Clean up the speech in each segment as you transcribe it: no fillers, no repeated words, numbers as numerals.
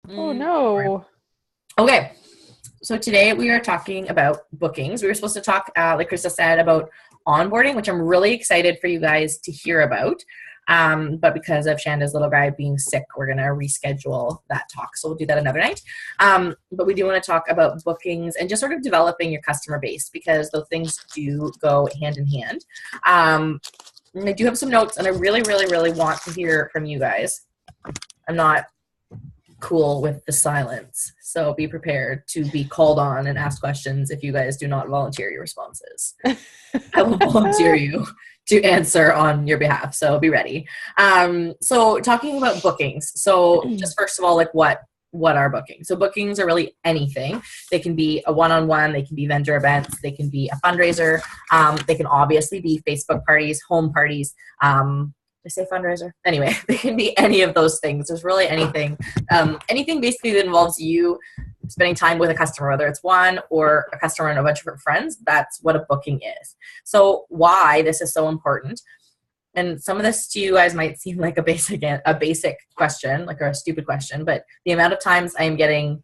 Oh no. Okay, so today we are talking about bookings. We were supposed to talk, like Krista said, about onboarding, which I'm really excited for you guys to hear about. But because of Shanda's little guy being sick, we're going to reschedule that talk. So we'll do that another night. But we do want to talk about bookings and just sort of developing your customer base because those things do go hand in hand. And I do have some notes, and I really, really, really want to hear from you guys. I'm not cool with the silence, so be prepared to be called on and ask questions if you guys do not volunteer your responses. I will volunteer you to answer on your behalf, so be ready. So talking about bookings, so just first of all, like what are bookings? So bookings are really anything. They can be a one-on-one, they can be vendor events, they can be a fundraiser, they can obviously be Facebook parties, home parties, I say fundraiser? Anyway, they can be any of those things. There's really anything basically that involves you spending time with a customer, whether it's one or a customer and a bunch of different friends. That's what a booking is. So why this is so important, and some of this to you guys might seem like a basic question, like a stupid question, but the amount of times I am getting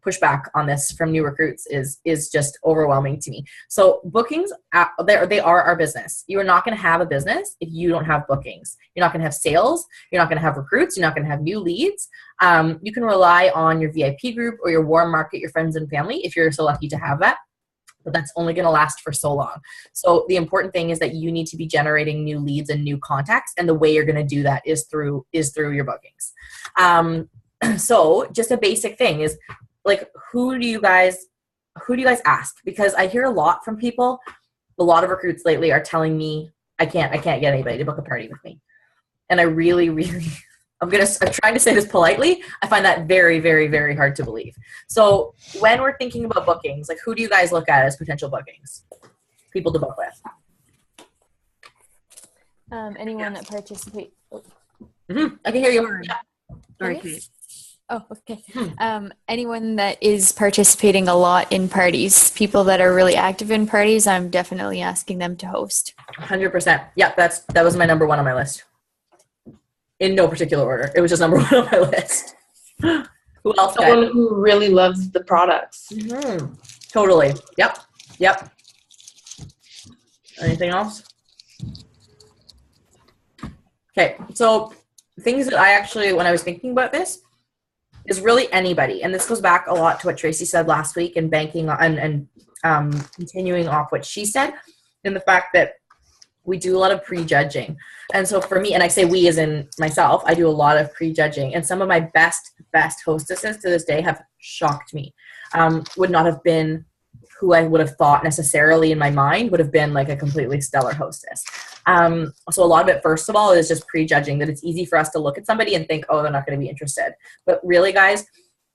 pushback on this from new recruits is just overwhelming to me. So bookings, they are our business. You are not going to have a business if you don't have bookings. You're not going to have sales. You're not going to have recruits. You're not going to have new leads. You can rely on your VIP group or your warm market, your friends and family, if you're so lucky to have that. But that's only going to last for so long. So the important thing is that you need to be generating new leads and new contacts. And the way you're going to do that is through your bookings. So just a basic thing is, like, who do you guys ask? Because I hear a lot from people. A lot of recruits lately are telling me I can't get anybody to book a party with me. And I really, really, I'm trying to say this politely. I find that very, very, very hard to believe. So when we're thinking about bookings, like, who do you guys look at as potential bookings? People to book with. Anyone that participates. Mm-hmm. I can hear you. Yeah. Sorry, Kate. Oh, okay. Anyone that is participating a lot in parties, people that are really active in parties, I'm definitely asking them to host. 100%. Yeah, that was my number one on my list. In no particular order. It was just number one on my list. Who else? Someone who really loves the products. Mm-hmm. Totally. Yep. Anything else? Okay, so things that I actually, when I was thinking about this, is really anybody. And this goes back a lot to what Tracy said last week and banking and continuing off what she said, and the fact that we do a lot of prejudging. And so for me, and I say we as in myself, I do a lot of prejudging. And some of my best hostesses to this day have shocked me. Would not have been who I would have thought necessarily in my mind would have been like a completely stellar hostess. So a lot of it, first of all, is just prejudging, that it's easy for us to look at somebody and think, oh, they're not going to be interested. But really, guys,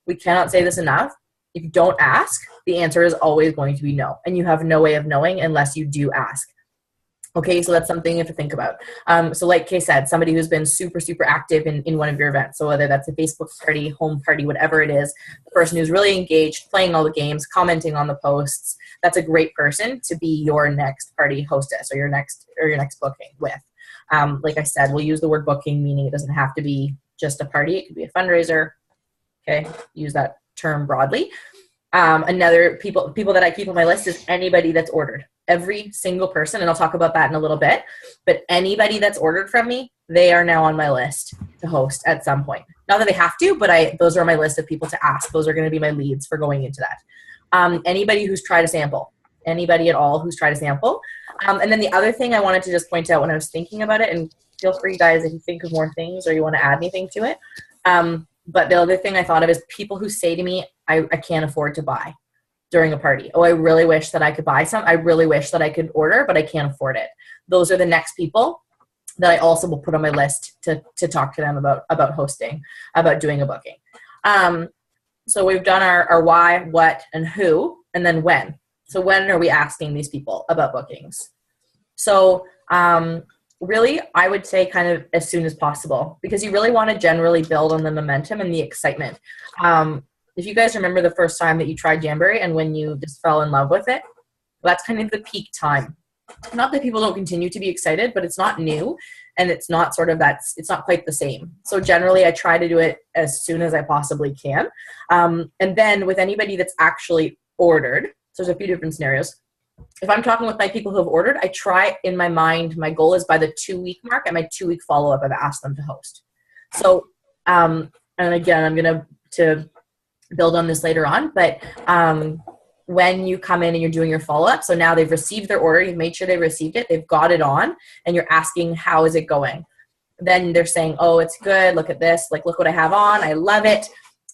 we cannot say this enough. If you don't ask, the answer is always going to be no. And you have no way of knowing unless you do ask. Okay, so that's something you have to think about. So like Kay said, somebody who's been super, super active in one of your events. So whether that's a Facebook party, home party, whatever it is, the person who's really engaged, playing all the games, commenting on the posts, that's a great person to be your next party hostess or your next booking with. Like I said, we'll use the word booking, meaning it doesn't have to be just a party. It could be a fundraiser. Okay, use that term broadly. Another people that I keep on my list is anybody that's ordered. Every single person, and I'll talk about that in a little bit, but anybody that's ordered from me, they are now on my list to host at some point. Not that they have to, but those are my list of people to ask. Those are going to be my leads for going into that. Anybody who's tried a sample. Anybody at all who's tried a sample. And then the other thing I wanted to just point out when I was thinking about it, and feel free, guys, if you think of more things or you want to add anything to it. But the other thing I thought of is people who say to me, I can't afford to buy during a party. Oh, I really wish that I could buy some. I really wish that I could order, but I can't afford it. Those are the next people that I also will put on my list to talk to them about hosting, about doing a booking. So we've done our why, what, and who, and then when. So when are we asking these people about bookings? So really, I would say kind of as soon as possible, because you really want to generally build on the momentum and the excitement. If you guys remember the first time that you tried Jamboree and when you just fell in love with it, that's kind of the peak time. Not that people don't continue to be excited, but it's not new. and it's not it's not quite the same. So generally I try to do it as soon as I possibly can. And then with anybody that's actually ordered, so there's a few different scenarios. If I'm talking with my people who have ordered, I try in my mind, my goal is by the 2-week mark, at my 2-week follow-up, I've asked them to host. So, and again, I'm going to build on this later on, but when you come in and you're doing your follow-up, so now they've received their order, you've made sure they received it, they've got it on, and you're asking, how is it going? Then they're saying, oh, it's good, look at this, like, look what I have on, I love it.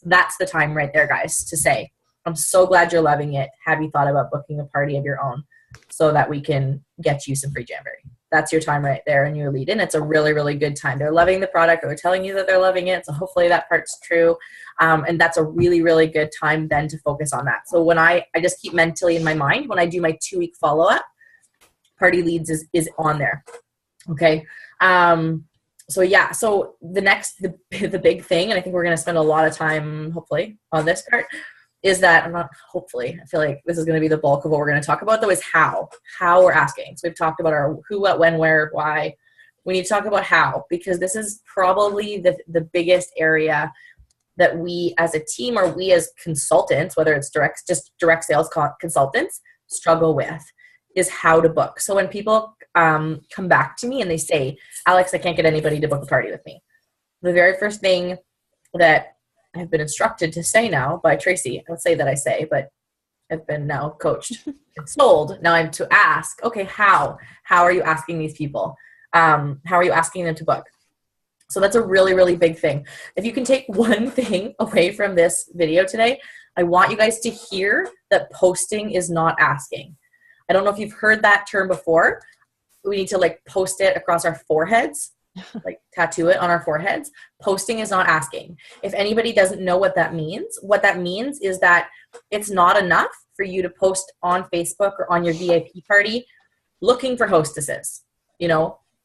That's the time right there, guys, to say, I'm so glad you're loving it. Have you thought about booking a party of your own so that we can get you some free Jamboree? That's your time right there, and your lead in. It's a really, really good time. They're loving the product, or they're telling you that they're loving it. So hopefully that part's true. And that's a really, really good time then to focus on that. So when I just keep mentally in my mind, when I do my 2-week follow-up, party leads is on there. Okay. So yeah, so the big thing, and I think we're going to spend a lot of time, hopefully, on this part, is that, I feel like this is going to be the bulk of what we're going to talk about, though, is how we're asking. So we've talked about our who, what, when, where, why. We need to talk about how, because this is probably the biggest area that we as a team, or we as consultants, whether it's direct sales consultants, struggle with, is how to book. So when people come back to me and they say, Alex, I can't get anybody to book a party with me, the very first thing that I've been instructed to say now by Tracy, I would say that I say, but I've been now coached and sold. Now I'm to ask, okay, how are you asking these people? How are you asking them to book? So that's a really, really big thing. If you can take one thing away from this video today, I want you guys to hear that posting is not asking. I don't know if you've heard that term before. We need to like post it across our foreheads, like tattoo it on our foreheads. Posting is not asking. If anybody doesn't know what that means is that it's not enough for you to post on Facebook or on your VIP party looking for hostesses,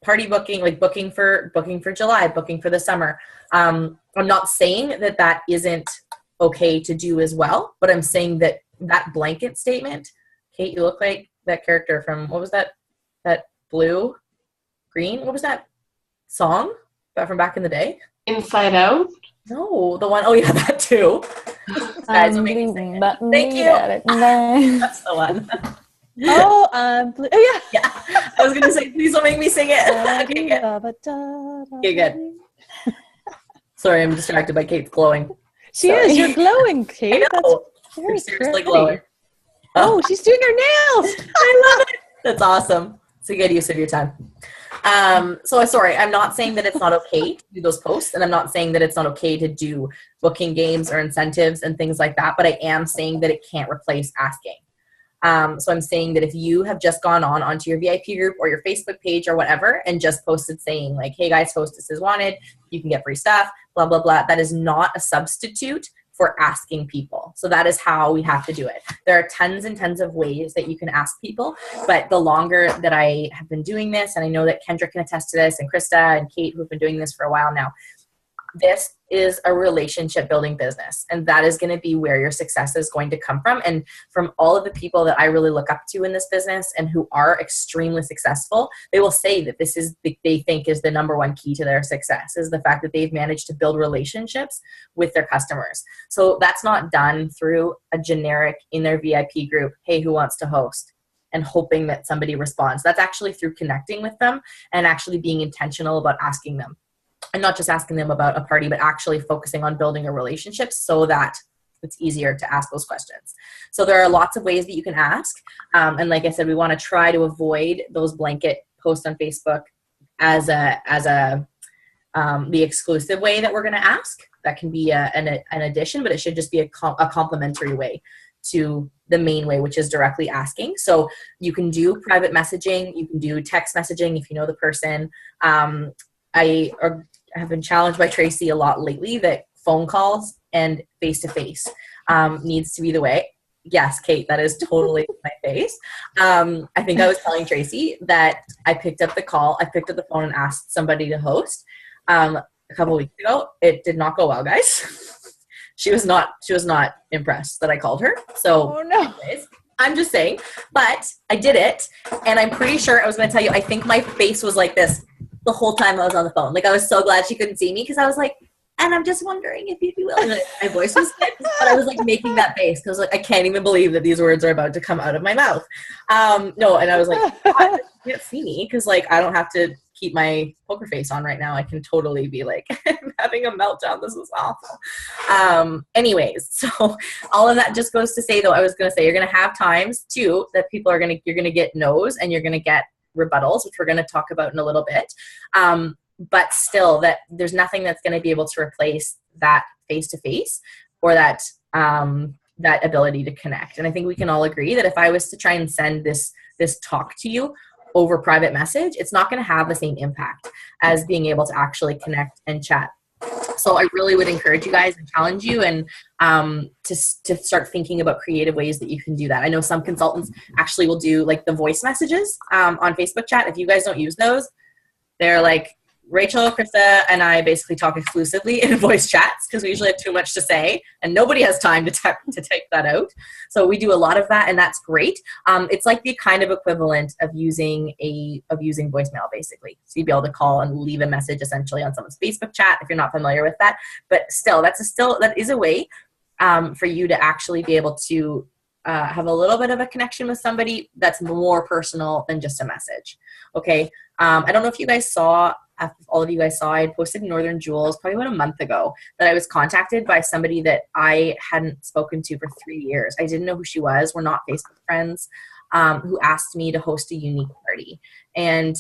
party booking, like booking for July, booking for the summer. I'm not saying that isn't okay to do as well, but I'm saying that blanket statement, Kate, you look like that character from, what was that blue, green, what was that song from back in the day? Inside Out? No, the one, oh yeah, that too. Guys, thank you. That's the one. Oh, yeah. Yeah. I was going to say, please don't make me sing it. Okay, good. Sorry, I'm distracted by Kate's glowing. She is. You're glowing, Kate. I know. That's seriously pretty. glowing. Oh, she's doing her nails. I love it. That's awesome. It's a good use of your time. So sorry, I'm not saying that it's not okay to do those posts, and I'm not saying that it's not okay to do booking games or incentives and things like that, but I am saying that it can't replace asking. So I'm saying that if you have just gone onto your VIP group or your Facebook page or whatever and just posted saying like, hey guys, hostesses wanted, you can get free stuff, blah, blah, blah, that is not a substitute for asking people. So that is how we have to do it. There are tons and tons of ways that you can ask people, but the longer that I have been doing this, and I know that Kendra can attest to this, and Krista and Kate, who've been doing this for a while now, this is a relationship building business, and that is going to be where your success is going to come from. And from all of the people that I really look up to in this business and who are extremely successful, they will say that this is they think is the number one key to their success, is the fact that they've managed to build relationships with their customers. So that's not done through a generic in their VIP group, hey, who wants to host, and hoping that somebody responds. That's actually through connecting with them and actually being intentional about asking them. And not just asking them about a party, but actually focusing on building a relationship so that it's easier to ask those questions. So there are lots of ways that you can ask. And like I said, we want to try to avoid those blanket posts on Facebook as the exclusive way that we're going to ask. That can be an addition, but it should just be a complementary way to the main way, which is directly asking. So you can do private messaging. You can do text messaging if you know the person. I have been challenged by Tracy a lot lately that phone calls and face-to-face needs to be the way. Yes, Kate, that is totally my face. I think I was telling Tracy that I picked up the phone and asked somebody to host a couple weeks ago. It did not go well, guys. She was not impressed that I called her. So Oh, no. anyways, I'm just saying, but I did it, and I'm pretty sure I was going to tell you, I think my face was like this. the whole time I was on the phone. Like, I was so glad she couldn't see me because I was like, and I'm just wondering if you'd be willing. Like, my voice was thick, but I was like making that face because like I can't even believe that these words are about to come out of my mouth. No, and I was like, God, you can't see me because like I don't have to keep my poker face on right now. I can totally be like I'm having a meltdown. This is awful. Anyways, so all of that just goes to say though, I was gonna say you're gonna have times too that you're gonna get no's and you're gonna get rebuttals, which we're gonna talk about in a little bit. But still, that there's nothing that's going to be able to replace that face-to-face or that that ability to connect. And I think we can all agree that if I was to try and send this talk to you over private message, it's not going to have the same impact as being able to actually connect and chat. So I really would encourage you guys and challenge you and to start thinking about creative ways that you can do that. I know some consultants actually will do like the voice messages on Facebook chat. If you guys don't use those, they're like, Rachel, Krista, and I basically talk exclusively in voice chats because we usually have too much to say and nobody has time to take that out. So we do a lot of that and that's great. It's like the kind of equivalent of using voicemail basically. So you'd be able to call and leave a message essentially on someone's Facebook chat if you're not familiar with that. But still, that is a way for you to actually be able to have a little bit of a connection with somebody that's more personal than just a message. Okay. I don't know if you guys saw, if all of you guys saw, I had posted in Northern Jewels probably about a month ago that I was contacted by somebody that I hadn't spoken to for 3 years. I didn't know who she was. We're not Facebook friends, who asked me to host a unique party. And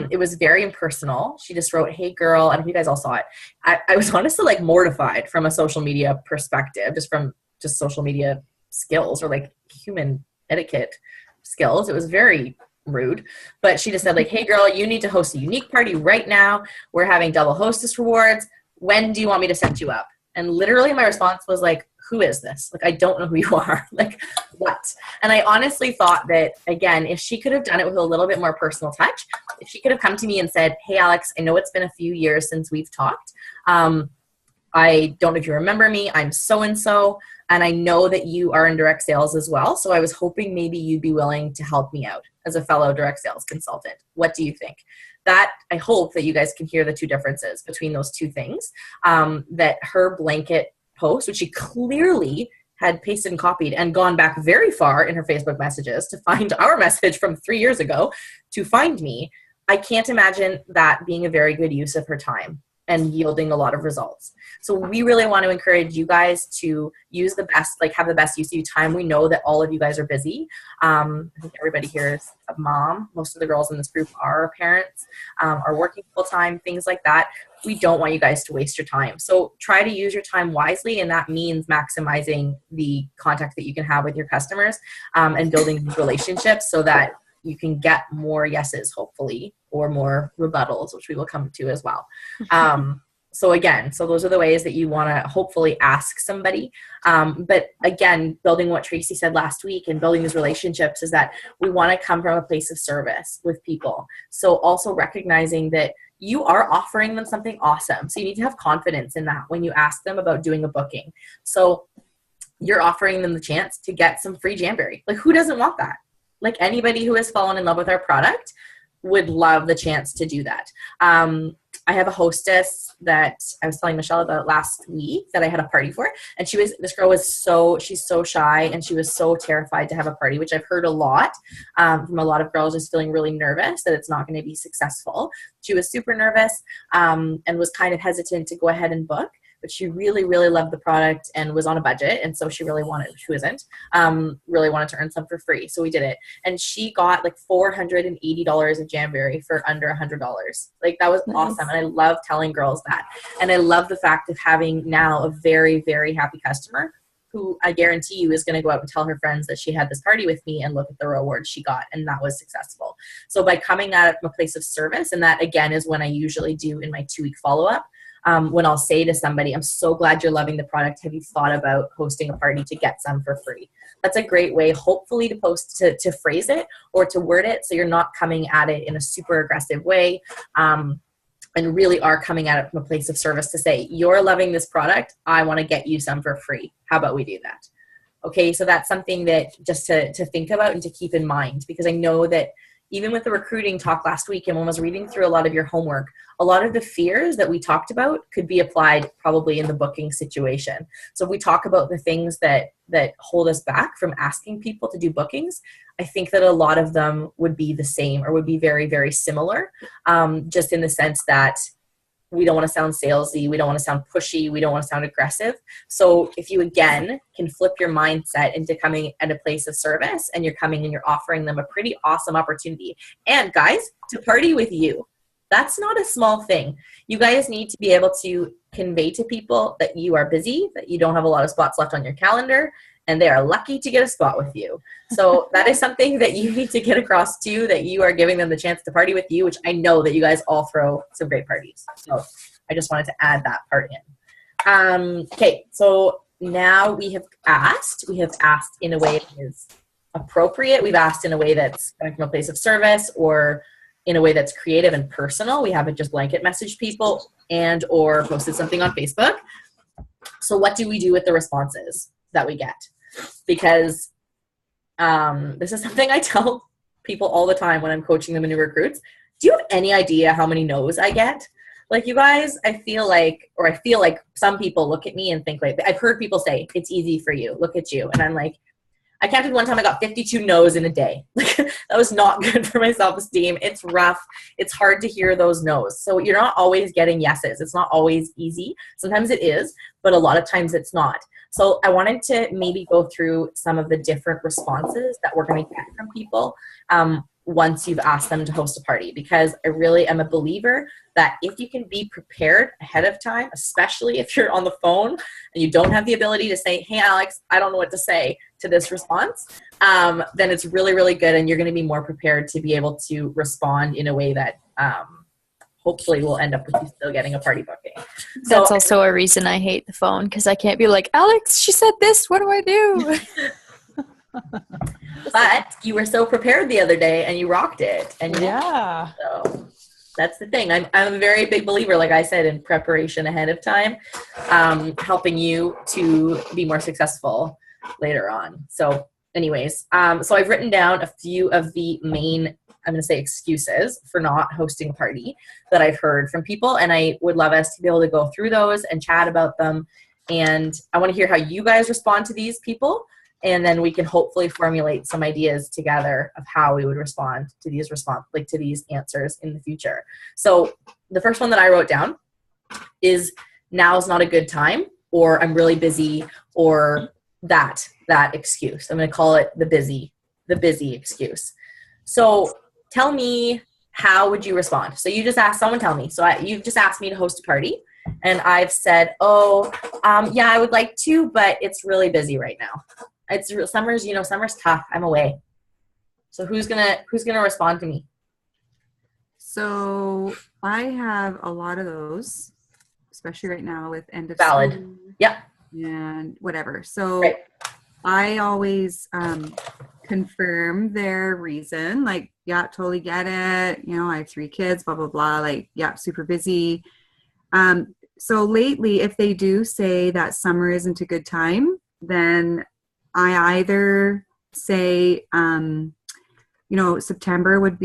it was very impersonal. She just wrote, "Hey girl," I don't know if you guys all saw it. I was honestly like mortified from a social media perspective, from social media skills or like human etiquette skills. It was very rude, but she just said like, "Hey girl, you need to host a unique party right now. We're having double hostess rewards. When do you want me to set you up?" And literally my response was like, "Who is this? Like, I don't know who you are. Like, what?" And I honestly thought that, again, if she could have done it with a little bit more personal touch, if she could have come to me and said, "Hey Alex, I know it's been a few years since we've talked. I don't know if you remember me. I'm so-and-so. And I know that you are in direct sales as well. So I was hoping maybe you'd be willing to help me out as a fellow direct sales consultant. What do you think?" That, I hope that you guys can hear the two differences between those two things. That her blanket post, which she clearly had pasted and copied and gone back very far in her Facebook messages to find our message from 3 years ago to find me. I can't imagine that being a very good use of her time and yielding a lot of results. So we really want to encourage you guys to use the best, like have the best use of your time. We know that all of you guys are busy. I think everybody here is a mom. Most of the girls in this group are parents, are working full time, things like that. We don't want you guys to waste your time. So try to use your time wisely, and that means maximizing the contact that you can have with your customers and building these relationships so that you can get more yeses, hopefully, or more rebuttals, which we will come to as well. So those are the ways that you want to hopefully ask somebody. But again, building what Tracy said last week and building these relationships is that we want to come from a place of service with people. So also recognizing that you are offering them something awesome. So you need to have confidence in that when you ask them about doing a booking. So you're offering them the chance to get some free Jamberry. Like, who doesn't want that? Like, anybody who has fallen in love with our product would love the chance to do that. I have a hostess that I was telling Michelle about last week that I had a party for, and this girl was she's so shy and she was so terrified to have a party, which I've heard a lot from a lot of girls just feeling really nervous that it's not going to be successful. She was super nervous and was kind of hesitant to go ahead and book. But she really, really loved the product and was on a budget. And so she really wanted to earn some for free. So we did it. And she got like $480 of Jamberry for under $100. Like, that was awesome. And I love telling girls that. And I love the fact of having now a very, very happy customer who I guarantee you is going to go out and tell her friends that she had this party with me and look at the rewards she got. And that was successful. So by coming at it from a place of service, and that again is when I usually do in my 2-week follow-up, when I'll say to somebody, "I'm so glad you're loving the product. Have you thought about hosting a party to get some for free?" That's a great way, hopefully, to phrase it or to word it so you're not coming at it in a super aggressive way, and really are coming at it from a place of service to say, "You're loving this product. I want to get you some for free. How about we do that?" Okay, so that's something that just to think about and to keep in mind, because I know that even with the recruiting talk last week, and when I was reading through a lot of your homework, a lot of the fears that we talked about could be applied probably in the booking situation. So if we talk about the things that hold us back from asking people to do bookings, I think that a lot of them would be the same or would be very, very similar, just in the sense that we don't want to sound salesy, we don't want to sound pushy, we don't want to sound aggressive. So if you, again, can flip your mindset into coming at a place of service, and you're coming and you're offering them a pretty awesome opportunity. And guys, to party with you. That's not a small thing. You guys need to be able to convey to people that you are busy, that you don't have a lot of spots left on your calendar, and they are lucky to get a spot with you. So that is something that you need to get across too, that you are giving them the chance to party with you, which I know that you guys all throw some great parties. So I just wanted to add that part in. Okay, so now we have asked in a way that is appropriate. We've asked in a way that's coming from a place of service, or in a way that's creative and personal. We haven't just blanket messaged people and or posted something on Facebook. So what do we do with the responses that we get? Because this is something I tell people all the time when I'm coaching them in new recruits. Do you have any idea how many no's I get? Like, you guys, I feel like some people look at me and think, like, I've heard people say, it's easy for you, look at you. And I'm like, I counted one time I got 52 no's in a day. Like, that was not good for my self-esteem. It's rough. It's hard to hear those no's. So you're not always getting yeses. It's not always easy. Sometimes it is, but a lot of times it's not. So I wanted to maybe go through some of the different responses that we're going to get from people once you've asked them to host a party, because I really am a believer that if you can be prepared ahead of time, especially if you're on the phone and you don't have the ability to say, hey, Alex, I don't know what to say to this response, then it's really, really good. And you're going to be more prepared to be able to respond in a way that hopefully will end up with you still getting a party booking. So That's also a reason I hate the phone, because I can't be like, Alex, she said this, what do I do? But you were so prepared the other day and you rocked it. And Yeah. so that's the thing. I'm a very big believer, like I said, in preparation ahead of time, helping you to be more successful later on. So anyways, so I've written down a few of the main, I'm going to say, excuses for not hosting a party that I've heard from people. And I would love us to be able to go through those and chat about them. And I want to hear how you guys respond to these people. And then we can hopefully formulate some ideas together of how we would respond to these to these answers in the future. So the first one that I wrote down is, now's not a good time, or I'm really busy, or that excuse. I'm going to call it the busy excuse. So tell me, how would you respond? So you just asked someone, tell me. So you've just asked me to host a party, and I've said, yeah, I would like to, but it's really busy right now. Summer's tough. I'm away. So who's gonna respond to me? So I have a lot of those, especially right now with end of Valid. school Yep. and whatever. So Right. I always confirm their reason. Like, yeah, totally get it. I have 3 kids, blah, blah, blah. Like, yeah, super busy. So lately, if they do say that summer isn't a good time, then I either say, September might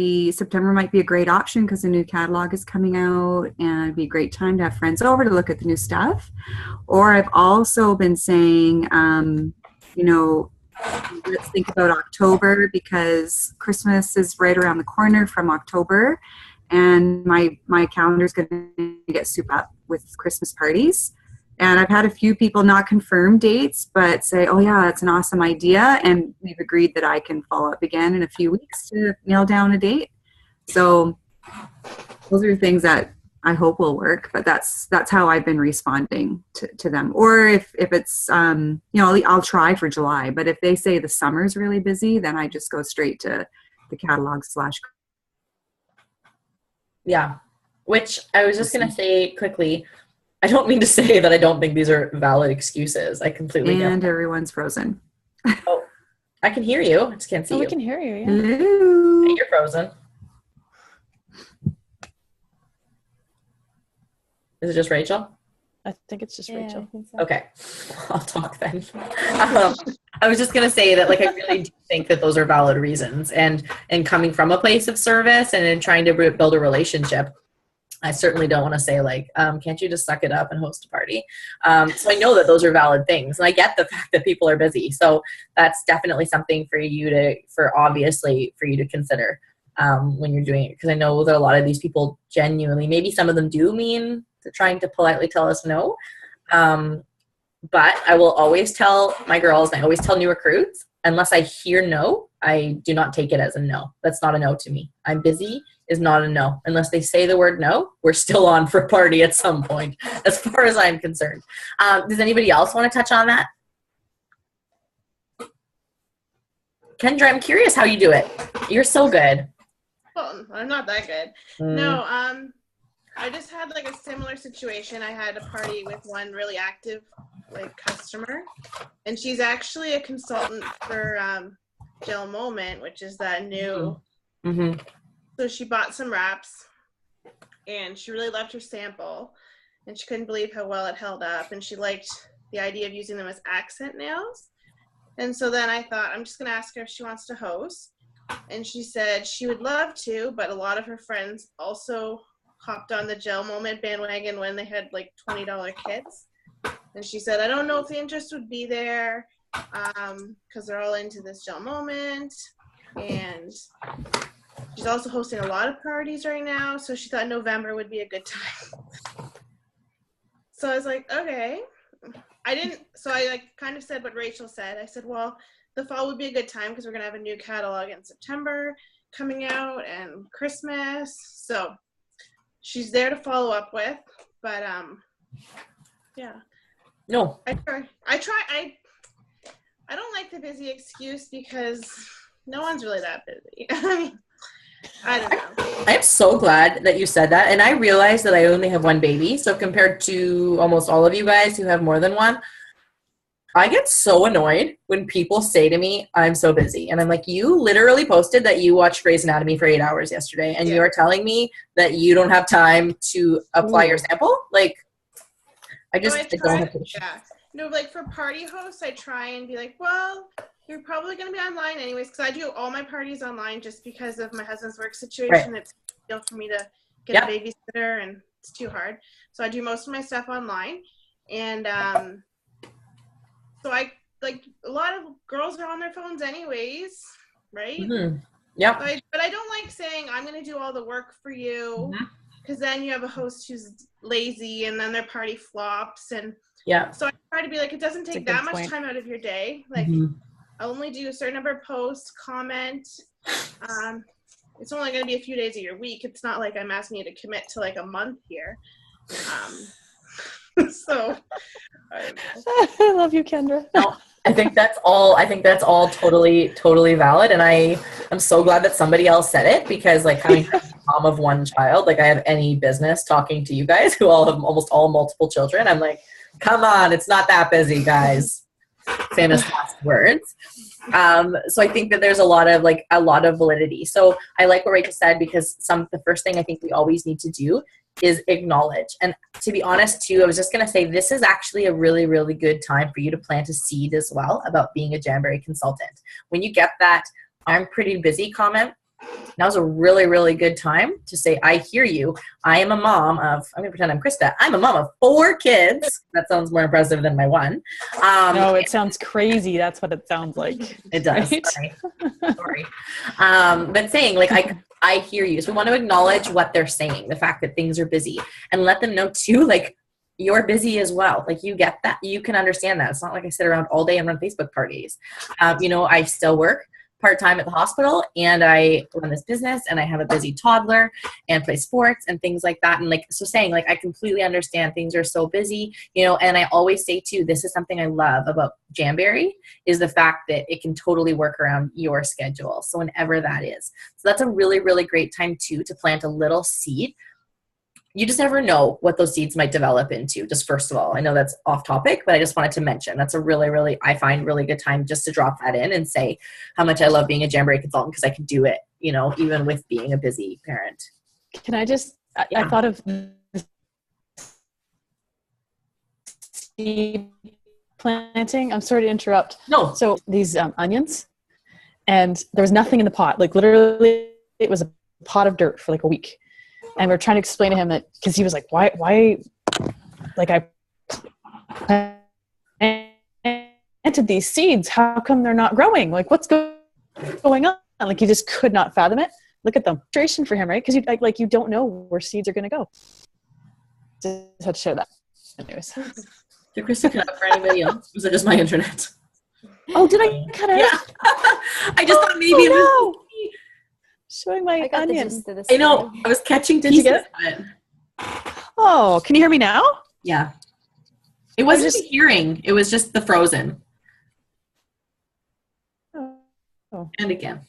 be a great option because the new catalog is coming out and it'd be a great time to have friends over to look at the new stuff. Or I've also been saying, let's think about October, because Christmas is right around the corner from October, and my calendar is going to get super up with Christmas parties. And I've had a few people not confirm dates, but say, oh yeah, that's an awesome idea. And we've agreed that I can follow up again in a few weeks to nail down a date. So those are things that I hope will work, but that's how I've been responding to them. Or if it's, I'll try for July, but if they say the summer's really busy, then I just go straight to the catalog / Yeah. Which I was just going to say quickly, I don't mean to say that I don't think these are valid excuses. I completely get and that. everyone's frozen. Oh, I can hear you. I just can't see Oh, you. we can hear you. Yeah. Hello. Hey, you're frozen. Is it just Rachel? I think it's just Yeah, I Rachel. think so. Okay. I'll talk then. I was just going to say that, like, I really do think that those are valid reasons. And coming from a place of service and in trying to build a relationship, I certainly don't want to say, like, can't you just suck it up and host a party? So I know that those are valid things. And I get the fact that people are busy. So that's definitely something for you to consider when you're doing it. Because I know that a lot of these people genuinely, maybe some of them do mean they're trying to politely tell us no. But I will always tell my girls, and I always tell new recruits, unless I hear no, I do not take it as a no. That's not a no to me. I'm busy is not a no. Unless they say the word no, we're still on for a party at some point, as far as I'm concerned. Does anybody else want to touch on that? Kendra, I'm curious how you do it. You're so good. Well, I'm not that good. No, I just had like a similar situation. I had a party with one really active like customer, and she's actually a consultant for Gel Moment, which is that new. Mm-hmm. So she bought some wraps, and she really loved her sample, and she couldn't believe how well it held up, and she liked the idea of using them as accent nails. And so then I thought, I'm just going to ask her if she wants to host. And she said she would love to, but a lot of her friends also hopped on the Gel Moment bandwagon when they had like $20 kits. And she said, I don't know if the interest would be there because they're all into this Gel Moment. And she's also hosting a lot of parties right now. So she thought November would be a good time. So I was like, okay. So I like kind of said what Rachel said. I said, well, the fall would be a good time because we're going to have a new catalog in September coming out and Christmas. So she's there to follow up with, but yeah. No. I don't like the busy excuse because no one's really that busy. I mean, I don't know. I'm so glad that you said that. And I realize that I only have one baby. So compared to almost all of you guys who have more than one, I get so annoyed when people say to me, I'm so busy. And I'm like, you literally posted that you watched Grey's Anatomy for 8 hours yesterday. And you are telling me that you don't have time to apply your sample? Like, I don't have patience. Yeah. No, like for party hosts, I try and be like, well, you're probably going to be online anyways, because I do all my parties online just because of my husband's work situation. Right. It's difficult for me to get a babysitter, and it's too hard. So I do most of my stuff online. And so I, like, a lot of girls are on their phones anyways, right? Mm-hmm. Yeah. But I don't like saying, I'm going to do all the work for you, because then you have a host who's lazy, and then their party flops. And so I try to be like, it doesn't take that much time out of your day. Like, I only do a certain number of posts, comment. It's only going to be a few days of your week. It's not like I'm asking you to commit to like a month here. So I love you, Kendra. No, I think that's all totally valid. And I'm so glad that somebody else said it, because like having a mom of one child, like I have any business talking to you guys who all have almost all multiple children. I'm like, come on, it's not that busy, guys. Famous last words. So I think that there's a lot of validity. So I like what Rachel said, because the first thing I think we always need to do is acknowledge. And to be honest too, I was just going to say, this is actually a really, really good time for you to plant a seed as well about being a Jamberry consultant. When you get that I'm pretty busy comment, now's a really, really good time to say, I hear you. I am a mom of, I'm going to pretend I'm Krista. I'm a mom of 4 kids. That sounds more impressive than my one. No, it sounds crazy. That's what it sounds like. It does. Right? Sorry. But saying like, I hear you. So we want to acknowledge what they're saying, the fact that things are busy, and let them know too, like, you're busy as well. Like, you get that. You can understand that. It's not like I sit around all day and run Facebook parties. I still work part-time at the hospital, and I run this business, and I have a busy toddler and play sports and things like that. And like, so saying like, I completely understand things are so busy, and I always say too, this is something I love about Jamberry, is the fact that it can totally work around your schedule. So whenever that is. So that's a really, really great time too, to plant a little seed. You just never know what those seeds might develop into. Just first of all, I know that's off topic, but I just wanted to mention that's a really, really, I find really good time just to drop that in and say how much I love being a Jamberry consultant, because I can do it, even with being a busy parent. Can I just, I thought of the seed planting. I'm sorry to interrupt. No. So these onions, and there was nothing in the pot. Like literally, it was a pot of dirt for like a week. And we're trying to explain to him that because he was like, why? Like I planted these seeds. How come they're not growing? Like what's going on? Like he just could not fathom it. Look at them. Frustration for him, right? Because you don't know where seeds are going to go. Just had to share that. Anyways. Did Krista cut out for anybody else? Was it just my internet? Oh, did I cut out? Yeah. I just thought maybe it was. Showing my I got the onion. gist of this. I know. I was catching Did you pieces get of it. Oh, can you hear me now? Yeah. It wasn't the hearing. It was just the frozen. Oh. And again.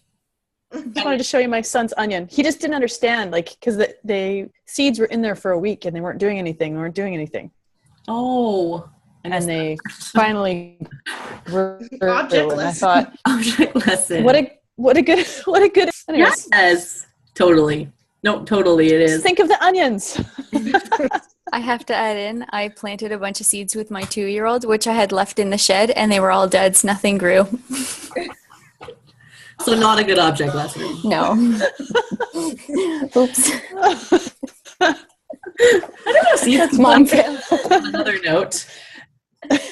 Just wanted to show you my son's onion. He just didn't understand, like, because the seeds were in there for a week and they weren't doing anything. Oh. And they finally grew. Object And I lesson. thought, Object lesson. what a good. Anyways, Yes. Totally. No, totally it just is. think of the onions. I have to add in, I planted a bunch of seeds with my 2-year-old, which I had left in the shed, and they were all dead, so nothing grew. So not a good object lesson. No. Oops. I don't know. Seeds That's could mom die. fail. On another note.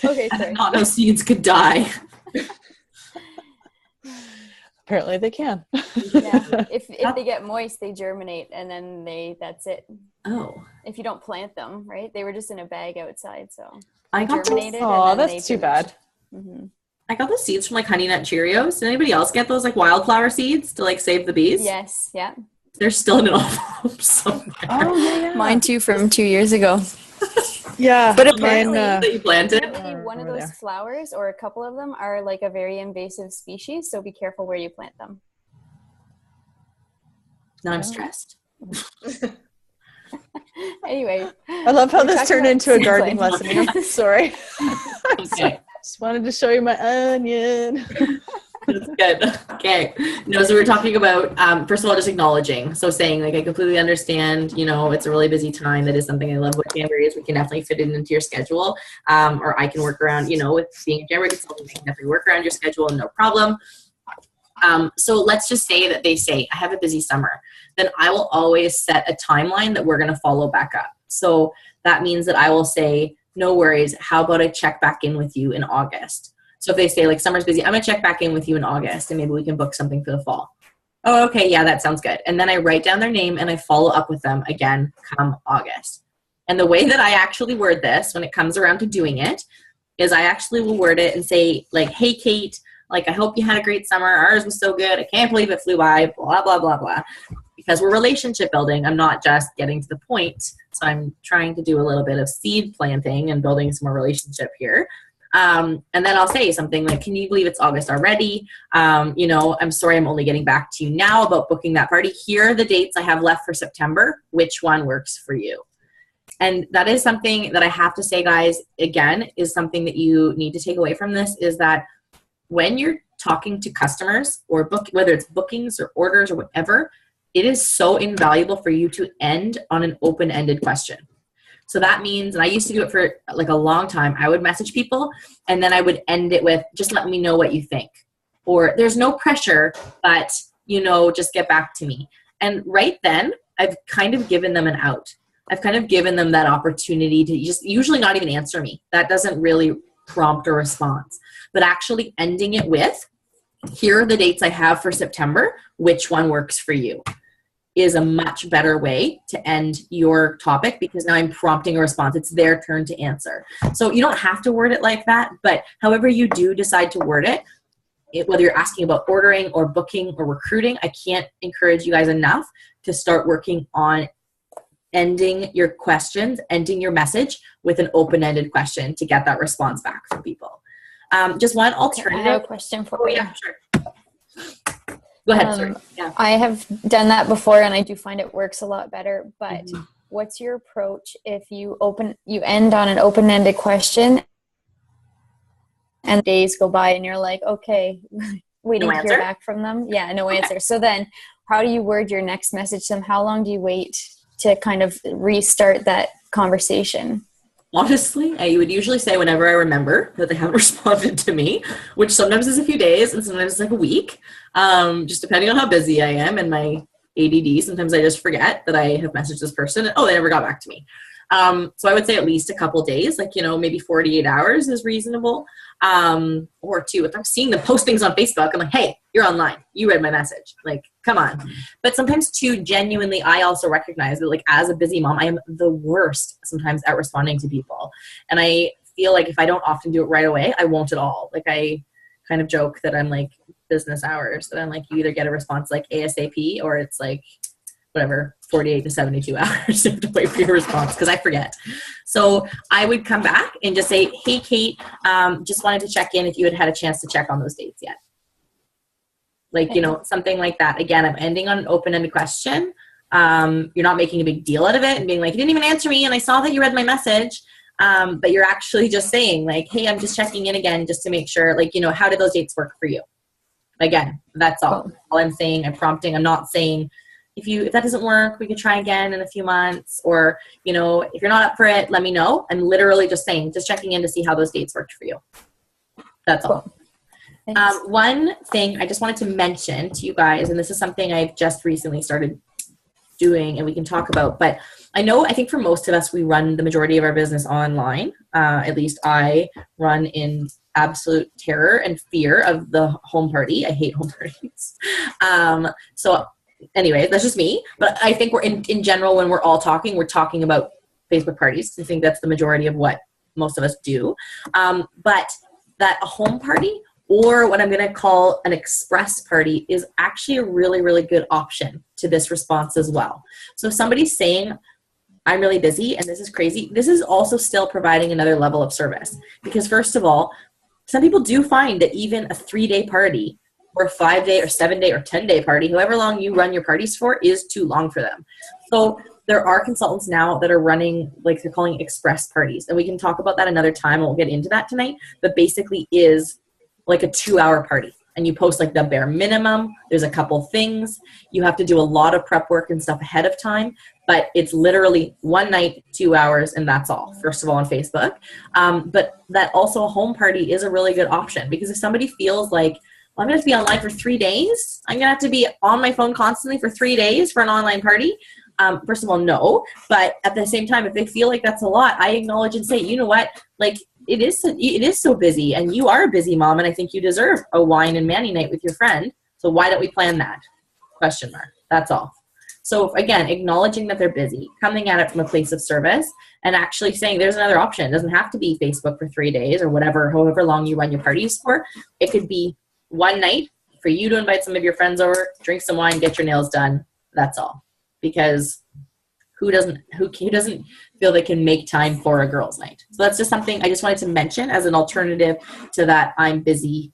Okay, I sorry. did not know seeds could die. Apparently they can. Yeah. If they get moist, they germinate, and then that's it. Oh. If you don't plant them, right? They were just in a bag outside, so I got those, germinated. Oh, and then that's too bad. Mm-hmm. I got those seeds from like Honey Nut Cheerios. Did anybody else get those like wildflower seeds to like save the bees? Yes, yeah. They're still in an envelope somewhere. Oh yeah. Mine too from 2 years ago. Yeah, But mine, apparently- That you planted? Apparently one of over those there. flowers, or a couple of them, are like a very invasive species, so be careful where you plant them. Now I'm stressed. Anyway. I love how we're this talking turned about into a seed gardening planting. lesson. Sorry. Okay. Just wanted to show you my onion. That's good. Okay. No, so we're talking about, first of all, just acknowledging. So saying, like, I completely understand, you know, it's a really busy time. That is something I love with Jamborees. We can definitely fit it into your schedule. Or I can work around, you know, with being a Jamboree consultant, I can definitely work around your schedule, no problem. So let's just say that they say, I have a busy summer. Then I will always set a timeline that we're going to follow back up. So that means that I will say, no worries. How about I check back in with you in August? So if they say like summer's busy, I'm going to check back in with you in August and maybe we can book something for the fall. Oh, okay. Yeah, that sounds good. And then I write down their name and I follow up with them again come August. And the way that I actually word this when it comes around to doing it is I actually will word it and say like, hey, Kate, like, I hope you had a great summer. Ours was so good. I can't believe it flew by, blah, blah, blah, blah. Because we're relationship building. I'm not just getting to the point. So I'm trying to do a little bit of seed planting and building some more relationship here. And then I'll say something like, can you believe it's August already? You know, I'm sorry I'm only getting back to you now about booking that party. Here are the dates I have left for September. Which one works for you? And that is something that I have to say, guys, again, is something that you need to take away from this is that when you're talking to customers or whether it's bookings or orders or whatever, it is so invaluable for you to end on an open-ended question. So that means, and I used to do it for like a long time, I would message people and then I would end it with, just let me know what you think. Or there's no pressure, but, you know, just get back to me. And right then, I've kind of given them an out. I've kind of given them that opportunity to just usually not even answer me. That doesn't really prompt a response. But actually ending it with, here are the dates I have for September, which one works for you, is a much better way to end your topic because now I'm prompting a response. It's their turn to answer. So you don't have to word it like that, but however you do decide to word it, whether you're asking about ordering or booking or recruiting, I can't encourage you guys enough to start working on ending your questions, ending your message with an open-ended question to get that response back from people. Just one I alternative. have a question for Oh you. yeah, sure. Go ahead. Sorry. Yeah. I have done that before and I do find it works a lot better, but Mhm. what's your approach if you end on an open-ended question and days go by and you're like, okay, waiting No to answer? hear back from them? Yeah, no Okay. answer. So then how do you word your next message to them? How long do you wait to kind of restart that conversation? honestly, I would usually say whenever I remember that they haven't responded to me, which sometimes is a few days and sometimes it's like a week, just depending on how busy I am and my ADD. Sometimes I just forget that I have messaged this person and, oh, they never got back to me. So I would say at least a couple days, like, maybe 48 hours is reasonable. Or two, if I'm seeing them post things on Facebook, I'm like, hey, you're online. You read my message. Like, come on. But sometimes too, genuinely, I also recognize that, like, as a busy mom, I am the worst sometimes at responding to people. And I feel like if I don't often do it right away, I won't at all. Like, I kind of joke that I'm like business hours, that I'm like, you either get a response like ASAP or it's like, whatever, 48 to 72 hours to wait for your response, because I forget. So I would come back and just say, hey, Kate, just wanted to check in if you had had a chance to check on those dates yet. Like, something like that. Again, I'm ending on an open-ended question. You're not making a big deal out of it and being like, you didn't even answer me and I saw that you read my message. But you're actually just saying like, hey, I'm just checking in again just to make sure, like, how did those dates work for you? Again, that's all. All I'm saying, I'm prompting. I'm not saying, if that doesn't work, we could try again in a few months, or, if you're not up for it, let me know. I'm literally just checking in to see how those dates worked for you. That's all. One thing I just wanted to mention to you guys, and this is something I've just recently started doing and we can talk about, but I think for most of us, we run the majority of our business online. At least I run in absolute terror and fear of the home party. I hate home parties. So anyway, that's just me. But I think we're in general, when we're all talking, we're talking about Facebook parties. I think that's the majority of what most of us do. But that a home party, or what I'm going to call an express party, is actually a really, really good option to this response as well. So if somebody's saying, I'm really busy and this is crazy, this is also still providing another level of service. Because first of all, some people do find that even a 3-day party or a 5-day or 7-day or 10-day party, however long you run your parties for, is too long for them. So there are consultants now that are running, like they're calling express parties. And we can talk about that another time. I won't get into that tonight. But basically is like a 2-hour party. And you post like the bare minimum. There's a couple things. You have to do a lot of prep work and stuff ahead of time. But it's literally one night, 2 hours, and that's all, first of all, on Facebook. But that also a home party is a really good option. Because if somebody feels like, well, I'm going to have to be online for 3 days. I'm going to have to be on my phone constantly for 3 days for an online party. First of all, no. But at the same time, if they feel like that's a lot, I acknowledge and say, you know what? Like, it is so busy, and you are a busy mom, and I think you deserve a wine and Manny night with your friend. So why don't we plan that? Question mark. That's all. So again, acknowledging that they're busy, coming at it from a place of service, and actually saying there's another option. It doesn't have to be Facebook for 3 days or whatever, however long you run your parties for. It could be one night for you to invite some of your friends over, drink some wine, get your nails done. That's all. Because who doesn't feel they can make time for a girls' night? So that's just something I just wanted to mention as an alternative to that I'm busy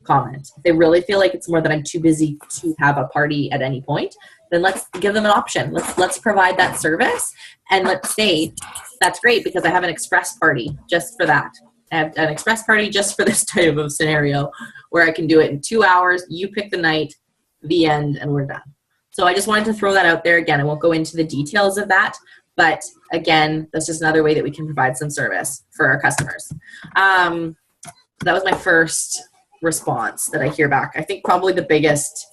comment. If they really feel like it's more that I'm too busy to have a party at any point, then let's give them an option. Let's provide that service, and let's say that's great because I have an express party just for that. I have an express party just for this type of scenario where I can do it in 2 hours. You pick the night, the end, and we're done. So I just wanted to throw that out there. Again, I won't go into the details of that, but again, that's just another way that we can provide some service for our customers. That was my first response that I hear back. I think probably the biggest,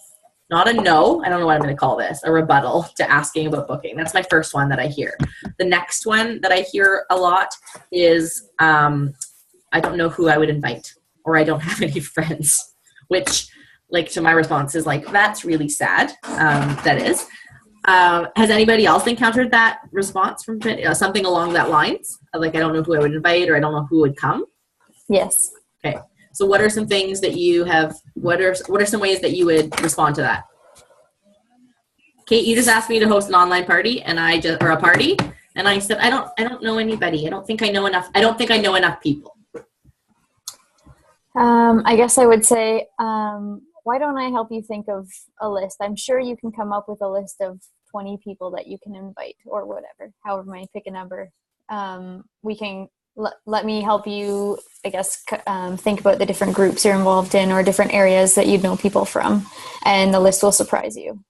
not a no, I don't know what I'm going to call this, a rebuttal to asking about booking. That's my first one that I hear. The next one that I hear a lot is, I don't know who I would invite, or I don't have any friends, which, like, to my response is like, that's really sad. That is. Has anybody else encountered that response from something along that lines? Like, I don't know who I would invite, or I don't know who would come? Yes. Okay. So what are some things that you have, what are some ways that you would respond to that? Kate, you just asked me to host an online party, and or a party, and I said, I don't know anybody. I don't think I know enough people. I guess I would say, why don't I help you think of a list? I'm sure you can come up with a list of 20 people that you can invite, or whatever, however many, pick a number. We can let me help you, I guess, think about the different groups you're involved in or different areas that you'd know people from, and the list will surprise you.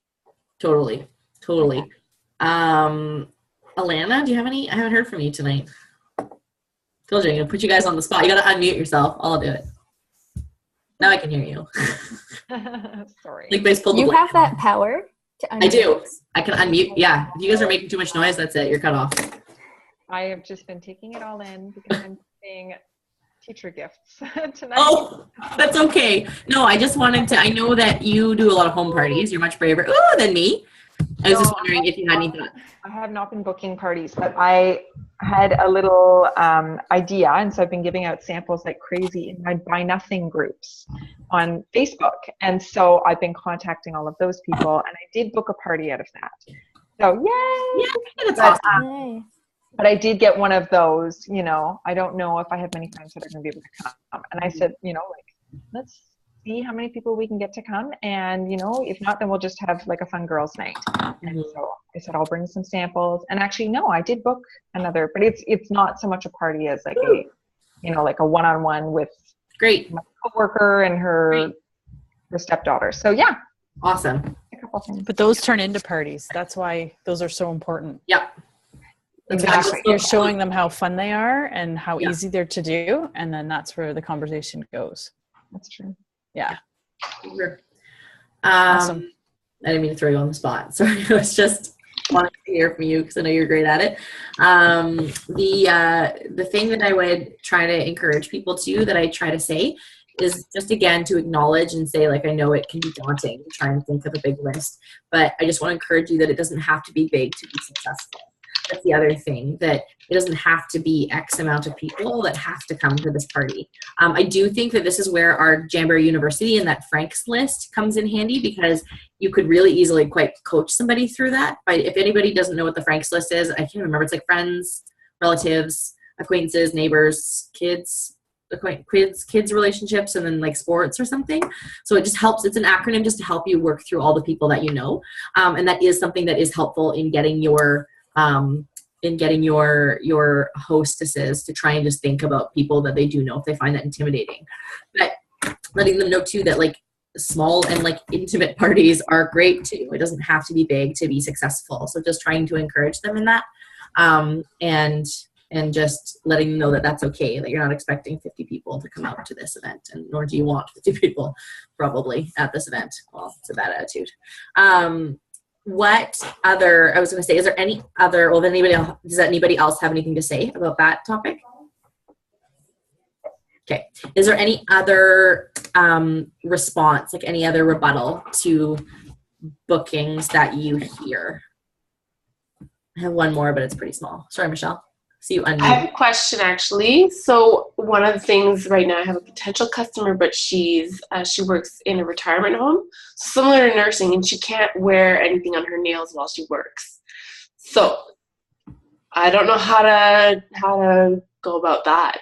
Totally. Alana, do you have any? I haven't heard from you tonight. Told you, I'm gonna put you guys on the spot. You gotta unmute yourself. I'll do it. Now I can hear you. Sorry. Like they pulled the You blanket. have that power to unmute. I do. I can unmute. Yeah. If you guys are making too much noise, that's it. You're cut off. I have just been taking it all in because I'm seeing teacher gifts tonight. Oh, that's okay. No, I just wanted to. I know that you do a lot of home parties. You're much braver than me. I was just wondering if you had any thoughts. I have not been booking parties, but I had a little idea, and so I've been giving out samples like crazy in my Buy Nothing groups on Facebook. And so I've been contacting all of those people, and I did book a party out of that. So yay! Yeah, that's But, awesome. Nice. But I did get one of those, you know, I don't know if I have many friends that are going to be able to come. And I said, you know, like, let's see how many people we can get to come. And, you know, if not, then we'll just have like a fun girls' night. And so I said, I'll bring some samples. And actually, no, I did book another, but it's not so much a party as like a, you know, like a one-on-one with Great. my coworker and her stepdaughter. So yeah, Awesome. a couple things. But those turn into parties. That's why those are so important. Yep. That's Exactly. You're showing them how fun they are and how Yeah. easy they're to do. And then that's where the conversation goes. That's true. Yeah. Awesome. I didn't mean to throw you on the spot. Sorry, I was just wanting to hear from you because I know you're great at it. The thing that I would try to encourage people to, that I try to say, is just again to acknowledge and say, like, I know it can be daunting to try and think of a big list, but I just want to encourage you that it doesn't have to be big to be successful. That's the other thing, that it doesn't have to be X amount of people that have to come to this party. I do think that this is where our Jamboree University and that Frank's list comes in handy, because you could really easily quite coach somebody through that. But if anybody doesn't know what the Frank's list is, I can't remember. It's like friends, relatives, acquaintances, neighbors, kids relationships, and then like sports or something. So it just helps. It's an acronym just to help you work through all the people that you know. And that is something that is helpful in getting your hostesses to try and just think about people that they do know if they find that intimidating. But letting them know too that like small and like intimate parties are great too. It doesn't have to be big to be successful. So just trying to encourage them in that, and just letting them know that that's okay, that you're not expecting 50 people to come out to this event, and nor do you want 50 people probably at this event. Well, it's a bad attitude. What other, I was going to say, is there any other, well, does anybody else have anything to say about that topic? Okay. Is there any other response, like any other rebuttal to bookings that you hear? I have one more, but it's pretty small. Sorry, Michelle. See you unmute. I have a question actually. So one of the things right now, I have a potential customer, but she works in a retirement home, similar to nursing, and she can't wear anything on her nails while she works. So I don't know how to go about that.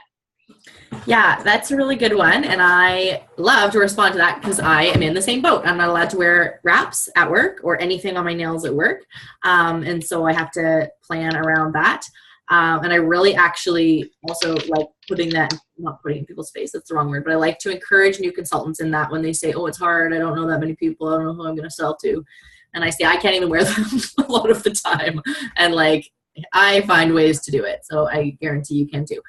Yeah, that's a really good one. And I love to respond to that because I am in the same boat. I'm not allowed to wear wraps at work or anything on my nails at work. And so I have to plan around that. And I really actually also like not putting in people's face, that's the wrong word, but I like to encourage new consultants in that when they say, oh, it's hard, I don't know that many people, I don't know who I'm going to sell to. And I say, I can't even wear them a lot of the time. And like, I find ways to do it. So I guarantee you can too.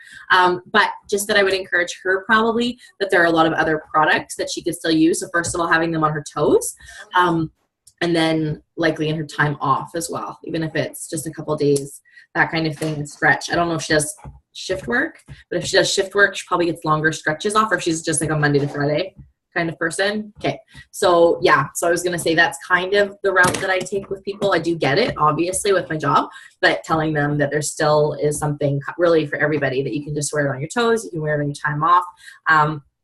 But just that I would encourage her probably that there are a lot of other products that she could still use. So first of all, having them on her toes. And then likely in her time off as well, even if it's just a couple of days, that kind of thing, and stretch. I don't know if she does shift work, but if she does shift work, she probably gets longer stretches off, or if she's just like a Monday to Friday kind of person. Okay. So yeah, so I was going to say that's kind of the route that I take with people. I do get it, obviously, with my job, but telling them that there still is something really for everybody, that you can just wear it on your toes, you can wear it on your time off.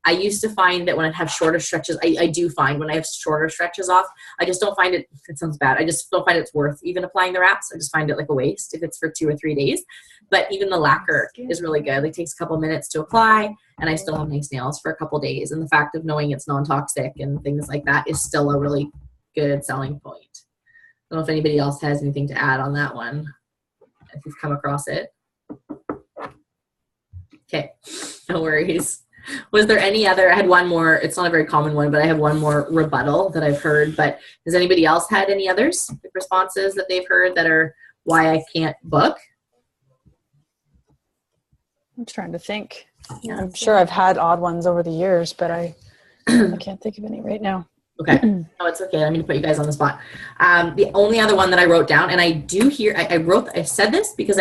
I used to find that when I have shorter stretches, I do find when I have shorter stretches off, I just don't find it sounds bad, I just don't find it's worth even applying the wraps. I just find it like a waste if it's for 2 or 3 days. But even the lacquer is really good. It takes a couple minutes to apply, and I still have nice nails for a couple days. And the fact of knowing it's non-toxic and things like that is still a really good selling point. I don't know if anybody else has anything to add on that one, if you've come across it. Okay, no worries. Was there any other, I had one more, it's not a very common one, but I have one more rebuttal that I've heard, but has anybody else had any others, responses that they've heard that are why I can't book? I'm trying to think. Yeah. I'm sure I've had odd ones over the years, but I can't think of any right now. Okay. No, it's okay. I'm going to put you guys on the spot. The only other one that I wrote down, and I do hear, I said this because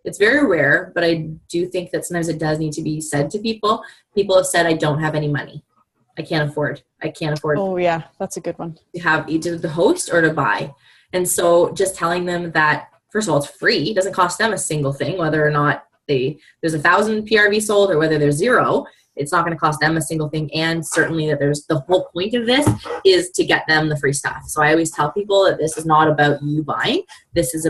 it's very rare, but I do think that sometimes it does need to be said to people. People have said, I don't have any money. I can't afford. Oh yeah, that's a good one. To have either the host or to buy. And so just telling them that, first of all, it's free. It doesn't cost them a single thing, whether or not there's 1,000 PRV sold or whether there's 0. It's not going to cost them a single thing. And certainly that there's the whole point of this is to get them the free stuff. So I always tell people that this is not about you buying. This is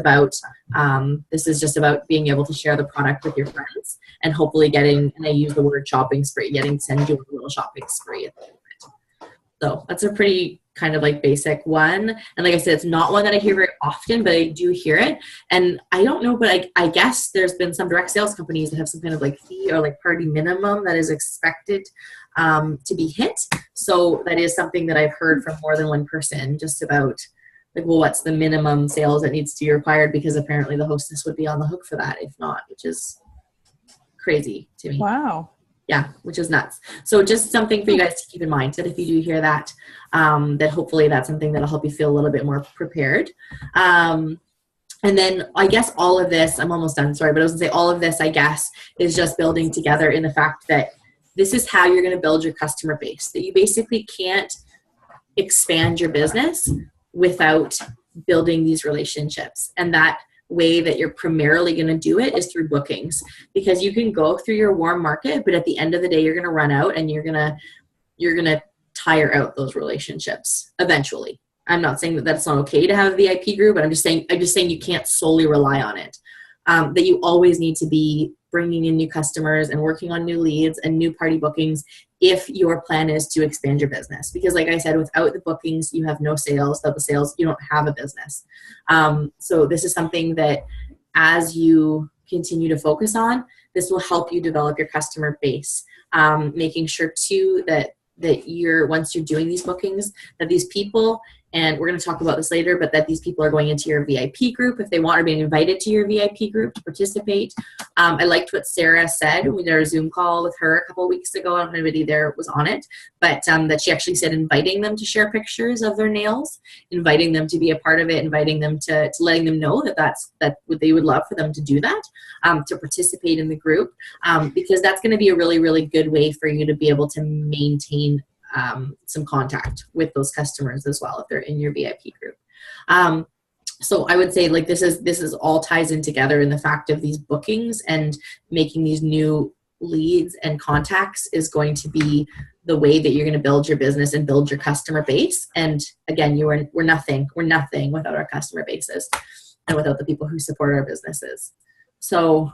just about being able to share the product with your friends and hopefully getting, and I use the word shopping spree, send you a little shopping spree at the moment. So that's a pretty kind of like basic one. And like I said, it's not one that I hear very often, but I do hear it. And I don't know, but I guess there's been some direct sales companies that have some kind of like fee or like party minimum that is expected to be hit. So that is something that I've heard from more than one person just about like, well, what's the minimum sales that needs to be required? Because apparently the hostess would be on the hook for that if not, which is crazy to me. Wow. Yeah, which is nuts. So just something for you guys to keep in mind that if you do hear that, that hopefully that's something that'll help you feel a little bit more prepared. And then I guess all of this, I'm almost done, sorry, but I was gonna say all of this, I guess, is just building together in the fact that this is how you're gonna build your customer base, that you basically can't expand your business without building these relationships. And that way that you're primarily going to do it is through bookings, because you can go through your warm market, but at the end of the day you're going to run out and you're going to tire out those relationships eventually. I'm not saying that that's not okay to have a VIP group, but I'm just saying you can't solely rely on it. That you always need to be bringing in new customers and working on new leads and new party bookings if your plan is to expand your business. Because like I said, without the bookings, you have no sales. Without the sales, you don't have a business. So this is something that as you continue to focus on, this will help you develop your customer base. Making sure too that once you're doing these bookings, that these people, and we're going to talk about this later, but that these people are going into your VIP group if they want, or being invited to your VIP group to participate. I liked what Sarah said. We did our Zoom call with her a couple of weeks ago. I don't know if anybody there was on it, but that she actually said inviting them to share pictures of their nails, inviting them to be a part of it, inviting them to letting them know that what they would love for them to do that, to participate in the group, because that's going to be a really, really good way for you to be able to maintain some contact with those customers as well if they're in your VIP group. So I would say like this is all ties in together in the fact of these bookings, and making these new leads and contacts is going to be the way that you're going to build your business and build your customer base. And again, we're nothing without our customer bases and without the people who support our businesses. So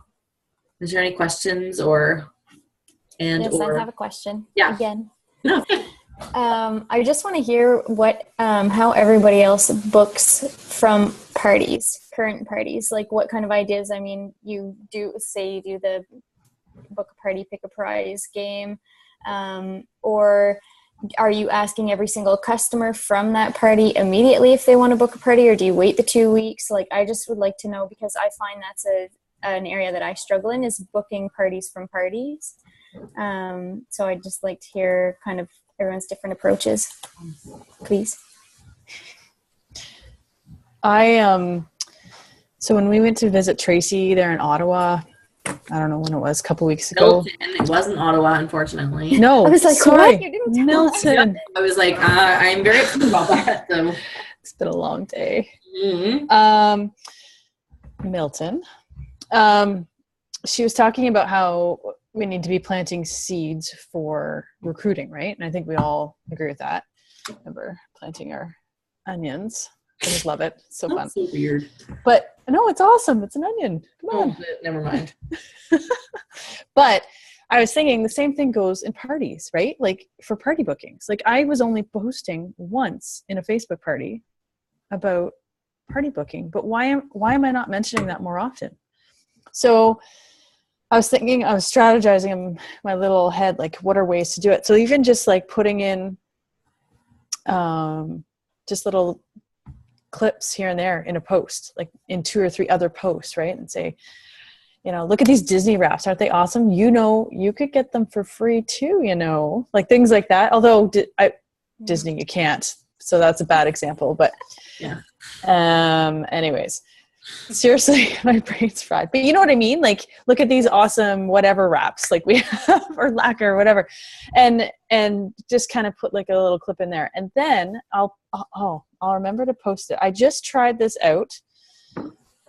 is there any questions or? Yes, I have a question. Yeah. Again. No. I just want to hear how everybody else books from current parties. Like what kind of ideas? I mean, you do the book a party, pick a prize game, or are you asking every single customer from that party immediately if they want to book a party, or do you wait the 2 weeks? Like, I just would like to know, because I find that's an area that I struggle in, is booking parties from parties. So I'd just like to hear kind of everyone's different approaches, please. So when we went to visit Tracy there in Ottawa, I don't know when it was, a couple weeks ago. Milton. It wasn't Ottawa, unfortunately. No, I was like, sorry, what? You didn't tell us. Milton. I was like, I'm very upset about that. So. It's been a long day. Mm-hmm. Milton. She was talking about how we need to be planting seeds for recruiting, right? And I think we all agree with that. Remember planting our onions. I just love it. It's so fun. That's so weird. But no, it's awesome. It's an onion. Come on. Oh, never mind. But I was thinking the same thing goes in parties, right? Like for party bookings. Like I was only posting once in a Facebook party about party booking, but why am I not mentioning that more often? So I was strategizing in my little head, like what are ways to do it? So even just like putting in just little clips here and there in a post, like in 2 or 3 other posts, right? And say, look at these Disney wraps. Aren't they awesome? You could get them for free too, like things like that. Although Disney, you can't. So that's a bad example, but Yeah. Anyways, seriously, my brain's fried. But you know what I mean? Like, look at these awesome whatever wraps like we have, or lacquer or whatever, and just kind of put like a little clip in there, and then I'll remember to post it. I just tried this out.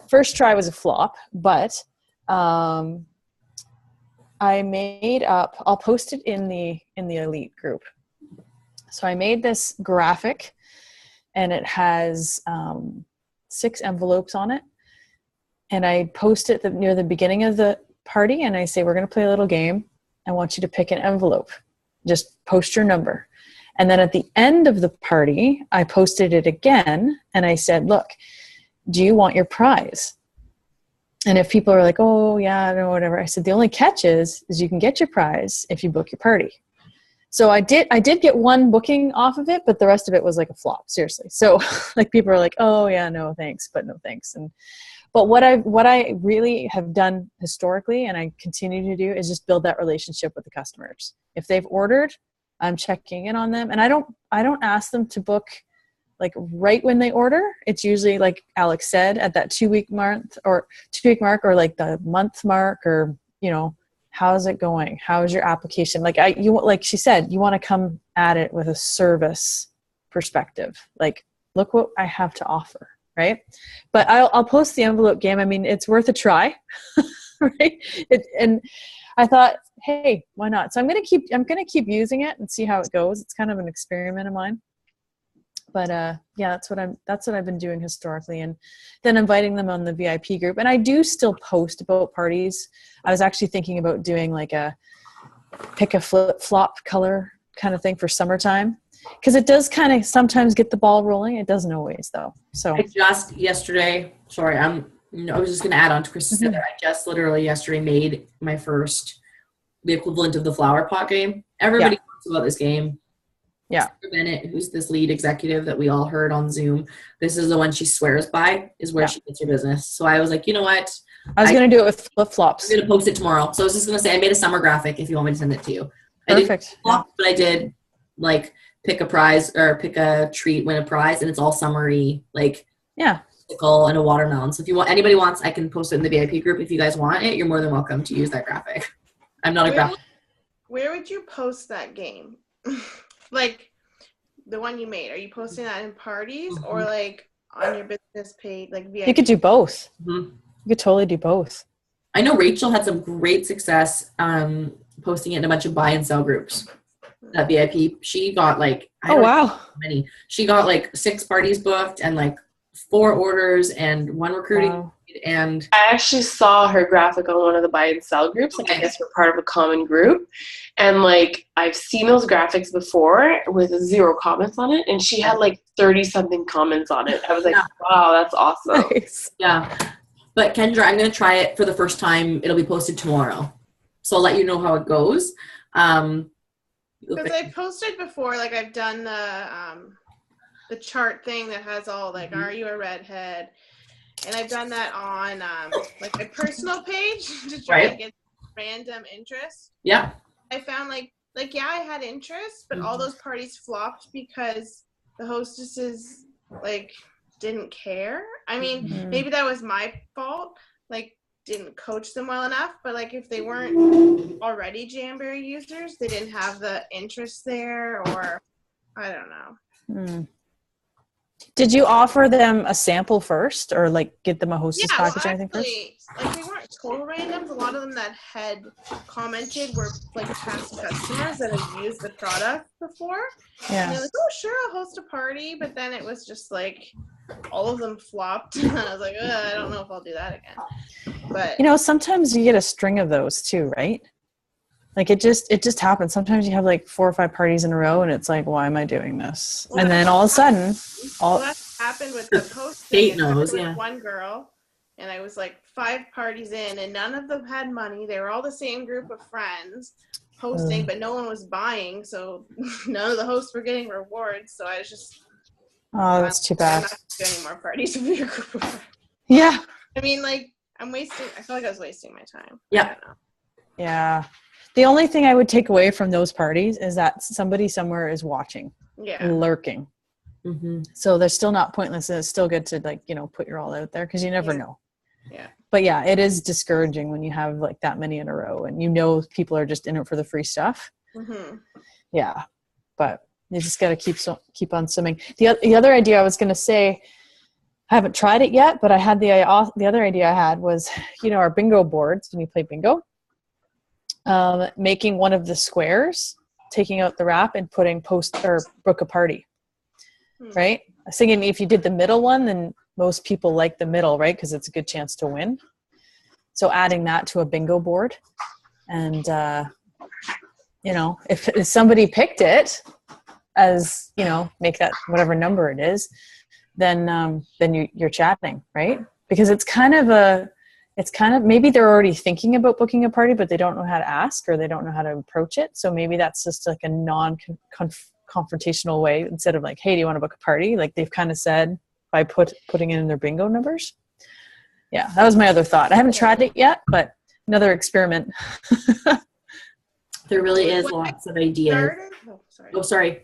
First try was a flop, but I made up. I'll post it in the elite group. So I made this graphic, and it has 6 envelopes on it. And I post it near the beginning of the party, and I say, we're going to play a little game. I want you to pick an envelope. Just post your number. And then at the end of the party, I posted it again, and I said, look, do you want your prize? And if people are like, oh, yeah, I don't know, whatever. I said, the only catch is you can get your prize if you book your party. So I did get one booking off of it, but the rest of it was like a flop, seriously. So like people are like, oh yeah, no thanks, but no thanks. But what I really have done historically, and I continue to do, is just build that relationship with the customers. If they've ordered, I'm checking in on them, and I don't ask them to book like right when they order. It's usually like Alex said, at that 2-week mark or like the month mark, or how's it going? How's your application? Like she said, you want to come at it with a service perspective. Like, look what I have to offer, right? But I'll post the envelope game. I mean, it's worth a try, right? And I thought, hey, why not? So I'm gonna keep using it and see how it goes. It's kind of an experiment of mine. But yeah, that's what I've been doing historically, and then inviting them on the VIP group. And I do still post about parties. I was actually thinking about doing like a pick a flip-flop color kind of thing for summertime, because it does kind of sometimes get the ball rolling. It doesn't always though. So I just yesterday, sorry, I was just going to add on to Chris's said that I just literally yesterday made my first, the equivalent of the flower pot game. Everybody talks about this game. Yeah. Sarah Bennett, who's this lead executive that we all heard on Zoom, this is the one she swears by, is where she gets her business. So I was like, you know what? I was going to do it with flip-flops. I'm going to post it tomorrow. So I was just going to say, I made a summer graphic if you want me to send it to you. Perfect. But I did like pick a prize or pick a treat, win a prize, and it's all summery, like pickle and a watermelon. So if anybody wants, I can post it in the VIP group. If you guys want it, you're more than welcome to use that graphic. I'm not a graphic. Where would you post that game? Like the one you made, are you posting that in parties or like on your business page, like VIP? You could do both. You could totally do both. I know Rachel had some great success posting it in a bunch of buy and sell groups. That VIP, she got like many. She got like 6 parties booked and like 4 orders and 1 recruiting. Wow. And I actually saw her graphic on one of the buy and sell groups. Like, I guess we're part of a common group. And like, I've seen those graphics before with 0 comments on it. And she had like 30 something comments on it. I was like, wow, that's awesome. Nice. Yeah. But Kendra, I'm going to try it for the first time. It'll be posted tomorrow. So I'll let you know how it goes. Because I posted before, like I've done the chart thing that has all like, are you a redhead? And I've done that on like my personal page to try to get random interest. Yeah. I found like yeah, I had interest, but all those parties flopped because the hostesses like didn't care. I mean, maybe that was my fault. Like, didn't coach them well enough, but like if they weren't already Jamberry users, they didn't have the interest there, or I don't know. Did you offer them a sample first, or like get them a hostess package or anything first? Like, they weren't total randoms. A lot of them that had commented were like past customers that had used the product before. Yeah. And they're like, oh sure, I'll host a party, but then it was just like all of them flopped. And I was like, I don't know if I'll do that again. But sometimes you get a string of those too, right? Like it just happens. Sometimes you have like 4 or 5 parties in a row, and it's like, why am I doing this? Well, and then all of a sudden, that happened with the post. Kate knows, yeah. One girl, and I was like 5 parties in, and none of them had money. They were all the same group of friends hosting, but no one was buying, so none of the hosts were getting rewards. So I was just, that's too bad. I'm not doing any more parties with your group of friends. Yeah. I mean, like, I feel like I was wasting my time. Yeah. I don't know. Yeah. The only thing I would take away from those parties is that somebody somewhere is watching, Yeah. lurking. Mm-hmm. So they're still not pointless. And it's still good to like, put your all out there because you never Yeah. know. Yeah. But yeah, it is discouraging when you have like that many in a row and people are just in it for the free stuff. Mm-hmm. Yeah. But you just got to keep on swimming. The other idea I was going to say, I haven't tried it yet, but I had the other idea I had was, our bingo boards when you play bingo, making one of the squares, taking out the wrap and putting post or book a party, right? I was thinking if you did the middle one, then most people like the middle, right? Because it's a good chance to win. So adding that to a bingo board and, if somebody picked it as, make that whatever number it is, then you're chatting, right? Because it's kind of maybe they're already thinking about booking a party, but they don't know how to ask or they don't know how to approach it. So maybe that's just like a non-confrontational way instead of like, hey, do you want to book a party? Like they've kind of said by putting it in their bingo numbers. Yeah, that was my other thought. I haven't tried it yet, but another experiment. There really is lots of ideas. Sorry.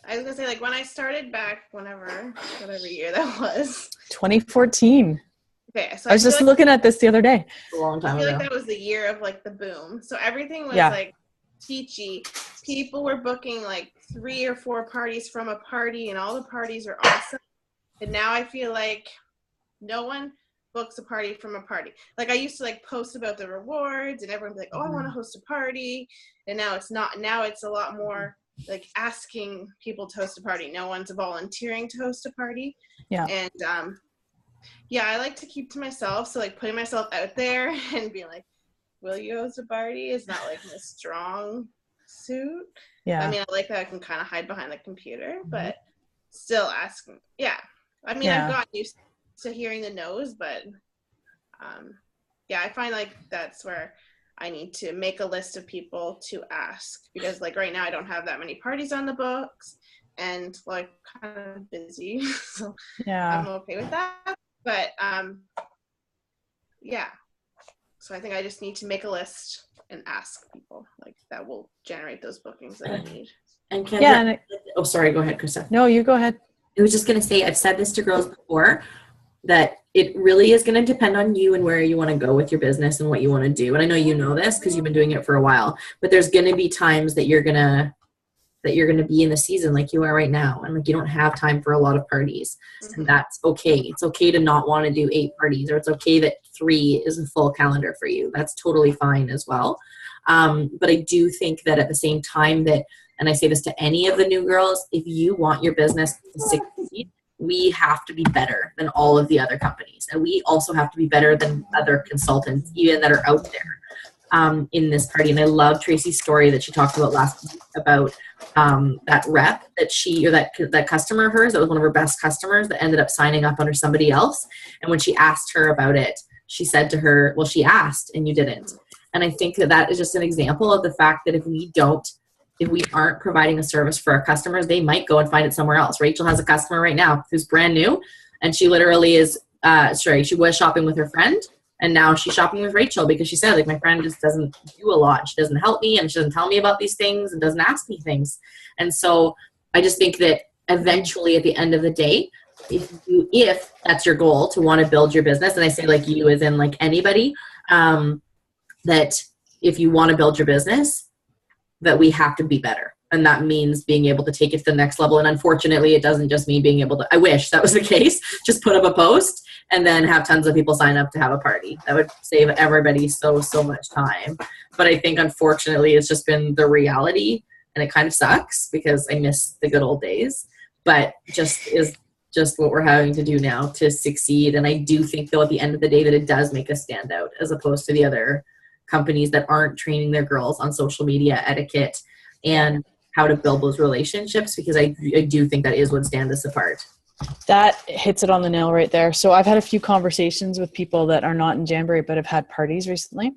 I was gonna say, like, when I started back, whatever year that was. 2014. Okay, so I was just looking at this the other day. A long time I feel ago. like that was the year of like the boom. So everything was Yeah. like peachy. People were booking like 3 or 4 parties from a party, and all the parties are awesome. And now I feel like no one books a party from a party. Like I used to like post about the rewards, and everyone would be like, "Oh, I want to host a party," and now it's not. Now it's a lot more like asking people to host a party. No one's volunteering to host a party. Yeah. And yeah, I like to keep to myself. So like putting myself out there and being like, will you host a party? Is not like a strong suit. Yeah. I mean, I like that I can kind of hide behind the computer, but still asking. Yeah. I mean, Yeah. I've gotten used to hearing the no's, but yeah, I find like that's where I need to make a list of people to ask, because like right now I don't have that many parties on the books and like kind of busy. So Yeah. I'm okay with that. But yeah. So I think I just need to make a list and ask people like that will generate those bookings that I need. And Kendra, Yeah. And sorry, go ahead, Krista. no, you go ahead. I was just going to say, I've said this to girls before, that it really is going to depend on you and where you want to go with your business and what you want to do. And I know you know this because you've been doing it for a while, but there's going to be times that you're going to be in the season like you are right now. And like, you don't have time for a lot of parties, and that's okay. It's okay to not want to do 8 parties, or it's okay that 3 is a full calendar for you. That's totally fine as well. But I do think that at the same time that, and I say this to any of the new girls, if you want your business to succeed, we have to be better than all of the other companies. And we also have to be better than other consultants, even that are out there in this party. And I love Tracy's story that she talked about last week about that rep that that customer of hers, that was one of her best customers, that ended up signing up under somebody else. And when she asked her about it, she said to her, well, she asked and you didn't. And I think that is just an example of the fact that if we aren't providing a service for our customers, they might go and find it somewhere else. Rachel has a customer right now who's brand new, and she literally is, she was shopping with her friend, and now she's shopping with Rachel because she said, like, my friend just doesn't do a lot. She doesn't help me, and she doesn't tell me about these things and doesn't ask me things. And so I just think that eventually at the end of the day, if that's your goal to want to build your business, and I say like you as in like anybody, that if you want to build your business, that we have to be better. And that means being able to take it to the next level. And unfortunately, it doesn't just mean being able to, I wish that was the case, just put up a post and then have tons of people sign up to have a party. That would save everybody so much time. But I think unfortunately, it's just been the reality, and it kind of sucks because I miss the good old days, but is just what we're having to do now to succeed. And I do think though, at the end of the day, that it does make us stand out as opposed to the other companies that aren't training their girls on social media etiquette and how to build those relationships, because I do think that is what stands us apart. That hits it on the nail right there. So I've had a few conversations with people that are not in Jamboree but have had parties recently.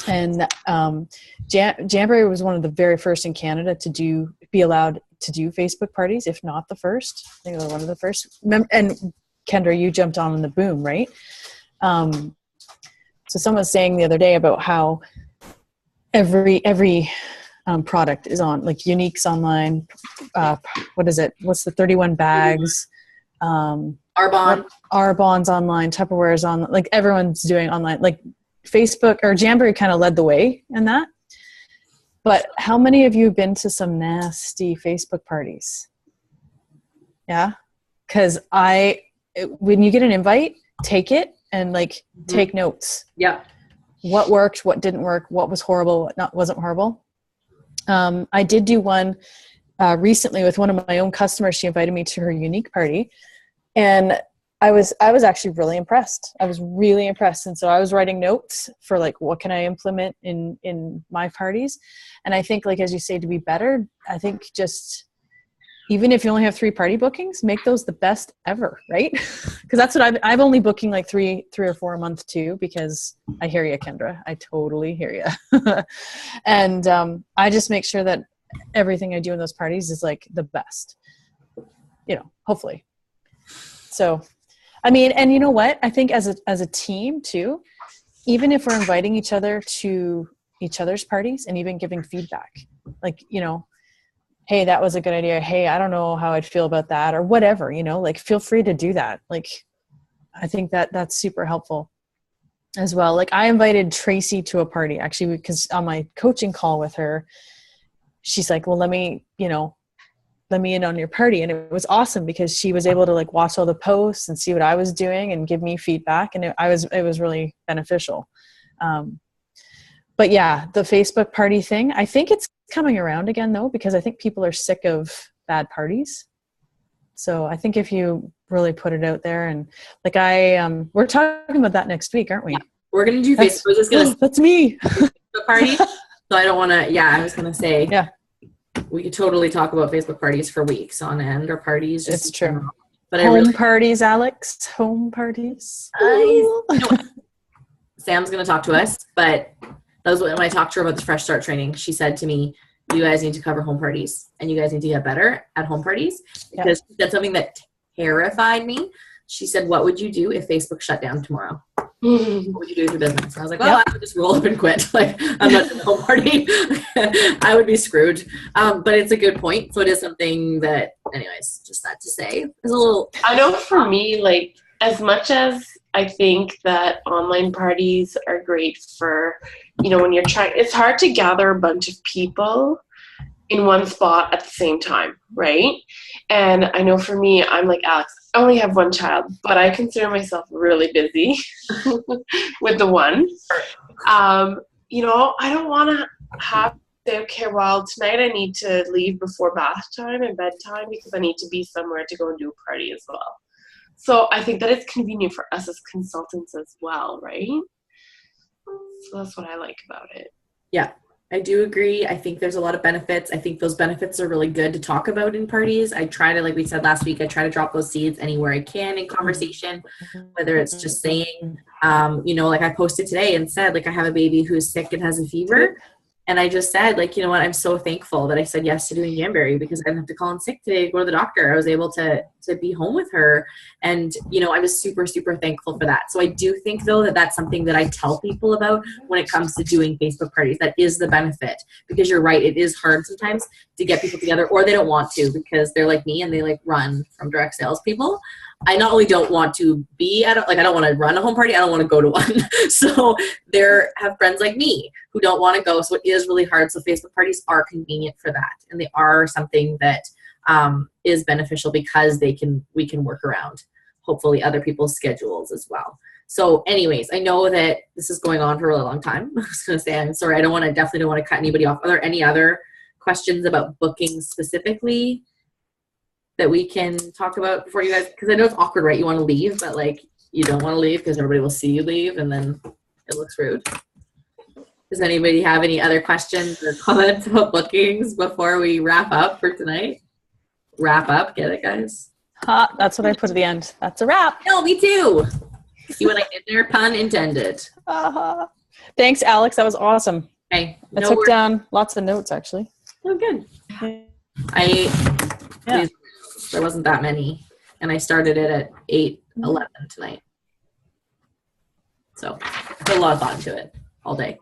And Jamboree was one of the very first in Canada to be allowed to do Facebook parties, if not the first. I think they were one of the first. And Kendra, you jumped on in the boom, right? So someone was saying the other day about how every product is on, like Unique's online. What is it? What's the 31 bags? Arbonne's online. Tupperware's on. Like everyone's doing online. Like Facebook or Jamboree kind of led the way in that. But how many of you have been to some nasty Facebook parties? Yeah, because when you get an invite, take it and like take notes. Yeah. What worked, what didn't work, what was horrible, what wasn't horrible. I did do one recently with one of my own customers. She invited me to her Unique party, and I was actually really impressed. I was really impressed, and so I was writing notes for like what can I implement in my parties. And I think, like as you say, to be better, I think just even if you only have 3 party bookings, make those the best ever, right? Because that's what I've only booking like three or 4 a month too, because I hear you, Kendra. I totally hear you. And I just make sure that everything I do in those parties is like the best, hopefully. So, I mean, and you know what? I think as a team too, even if we're inviting each other to each other's parties and even giving feedback, like, hey, that was a good idea. Hey, I don't know how I'd feel about that, or whatever, like feel free to do that. Like, I think that's super helpful as well. Like I invited Tracy to a party actually, because on my coaching call with her, she's like, well, let me in on your party. And it was awesome because she was able to like watch all the posts and see what I was doing and give me feedback. And it was really beneficial. But yeah, the Facebook party thing, I think it's coming around again though, because I think people are sick of bad parties. So I think if you really put it out there, and like we're talking about that next week, aren't we? Yeah, we're going to do Facebook. That's me. Facebook party. So I don't want to, I was going to say, yeah, we could totally talk about Facebook parties for weeks on end, or parties. It's true. But parties, Alex. Home parties. Sam's going to talk to us, but that was when I talked to her about the Fresh Start training. She said to me, you guys need to cover home parties, and you guys need to get better at home parties, because that's something that terrified me. She said, what would you do if Facebook shut down tomorrow? What would you do with your business? And I was like, well, I would just roll up and quit. Like, I'm not doing a home party. I would be screwed. But it's a good point. So it is something that, anyways, just that to say is a little. I know for me, like, as much as I think that online parties are great for, when you're trying, it's hard to gather a bunch of people in one spot at the same time, right? And I know for me, I'm like Alex, I only have one child, but I consider myself really busy with the one. I don't want to have to say, okay, well, tonight I need to leave before bath time and bedtime because I need to be somewhere to go and do a party as well. So I think that it's convenient for us as consultants as well, right? So that's what I like about it. Yeah, I do agree. I think there's a lot of benefits. I think those benefits are really good to talk about in parties. I try to, like we said last week, I try to drop those seeds anywhere I can in conversation, whether it's just saying, like I posted today and said, like, I have a baby who's sick and has a fever. And I just said, like, you know what, I'm so thankful that I said yes to doing Jamboree, because I didn't have to call in sick today to go to the doctor. I was able to be home with her. And, I was super, super thankful for that. So I do think, though, that that's something that I tell people about when it comes to doing Facebook parties. That is the benefit, because you're right. It is hard sometimes to get people together, or they don't want to because they're like me and they like run from direct sales people. I not only don't want to be I don't want to run a home party, I don't want to go to one. So have friends like me who don't want to go. So it is really hard. So Facebook parties are convenient for that. And they are something that is beneficial because we can work around hopefully other people's schedules as well. So anyways, I know that this is going on for a really long time. I was going to say, I'm sorry. Definitely don't want to cut anybody off. Are there any other questions about booking specifically that we can talk about before you guys, because I know it's awkward, right? You want to leave, but like you don't want to leave because everybody will see you leave and then it looks rude. Does anybody have any other questions or comments about bookings before we wrap up for tonight? Wrap up, get it, guys? That's what I put at the end. That's a wrap. No, me too. See what I did there? Pun intended. Thanks, Alex. That was awesome. Okay. I took down lots of notes, actually. Oh, good. There wasn't that many, and I started it at 8:11 tonight. So I put a lot of thought into it all day.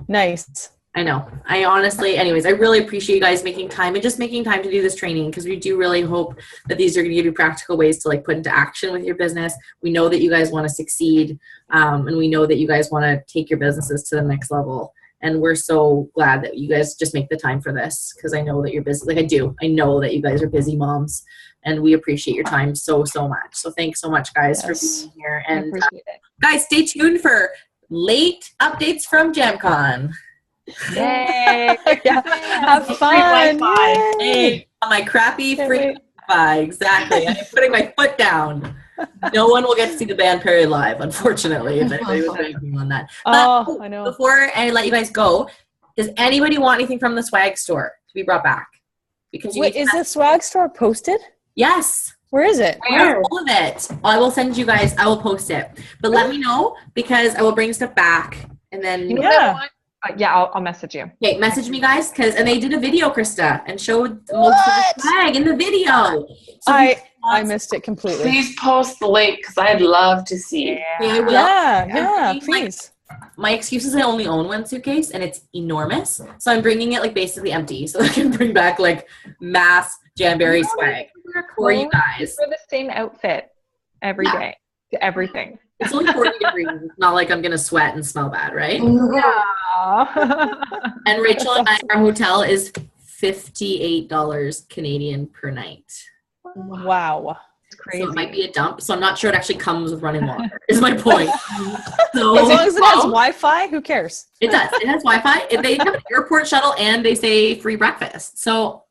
Nice. I know. I honestly, anyways, I really appreciate you guys making time and just making time to do this training, because we do really hope that these are going to give you practical ways to like put into action with your business. We know that you guys want to succeed, and we know that you guys want to take your businesses to the next level. And we're so glad that you guys just make the time for this, because I know that you're busy. Like I know that you guys are busy moms, and we appreciate your time so much. So thanks so much, guys, for being here. I And appreciate it. guys, stay tuned for late updates from JamCon. Yay! Yeah. Have fun. Wi-Fi. Yay. Hey, on my crappy Can't free wait. Wi-Fi, exactly. I'm putting my foot down. No one will get to see the band Perry live, unfortunately, if anybody was banking on that. Oh, I know. Before I let you guys go, does anybody want anything from the swag store to be brought back? Because you Wait, need is to- the swag store posted? Yes. Where is it? Where? All of it. I will send you guys. I will post it. But let me know, because I will bring stuff back. And then You know what I Yeah. want? Yeah, I'll message you. okay, message me, guys, and they did a video, Krista, and showed most of the swag in the video. So I missed it completely. Please post the link because I'd love to see. yeah, I will. Yeah, Like, please. my excuse is I only own one suitcase and it's enormous, so I'm bringing it like basically empty, so I can bring back like mass Jamberry swag for you guys. For the same outfit every day to everything. It's only 40 degrees. It's not like I'm gonna sweat and smell bad, right? And Rachel and I, our hotel is $58 Canadian per night. Wow. It's crazy. So it might be a dump. So I'm not sure it actually comes with running water. Is my point. So As long as it has Wi-Fi, who cares? it does. It has Wi-Fi. They have an airport shuttle and they say free breakfast. So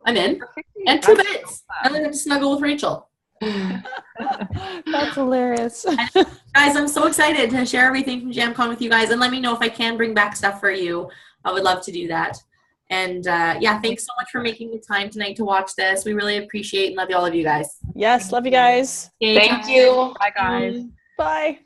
I'm in. And 2 beds. And then I just snuggle with Rachel. That's hilarious. Guys, I'm so excited to share everything from JamCon with you guys, and let me know if I can bring back stuff for you. I would love to do that. And yeah, thanks so much for making the time tonight to watch this. We really appreciate and love all of you guys. Yes, love you guys. Okay, Thank you. Bye, guys. Bye.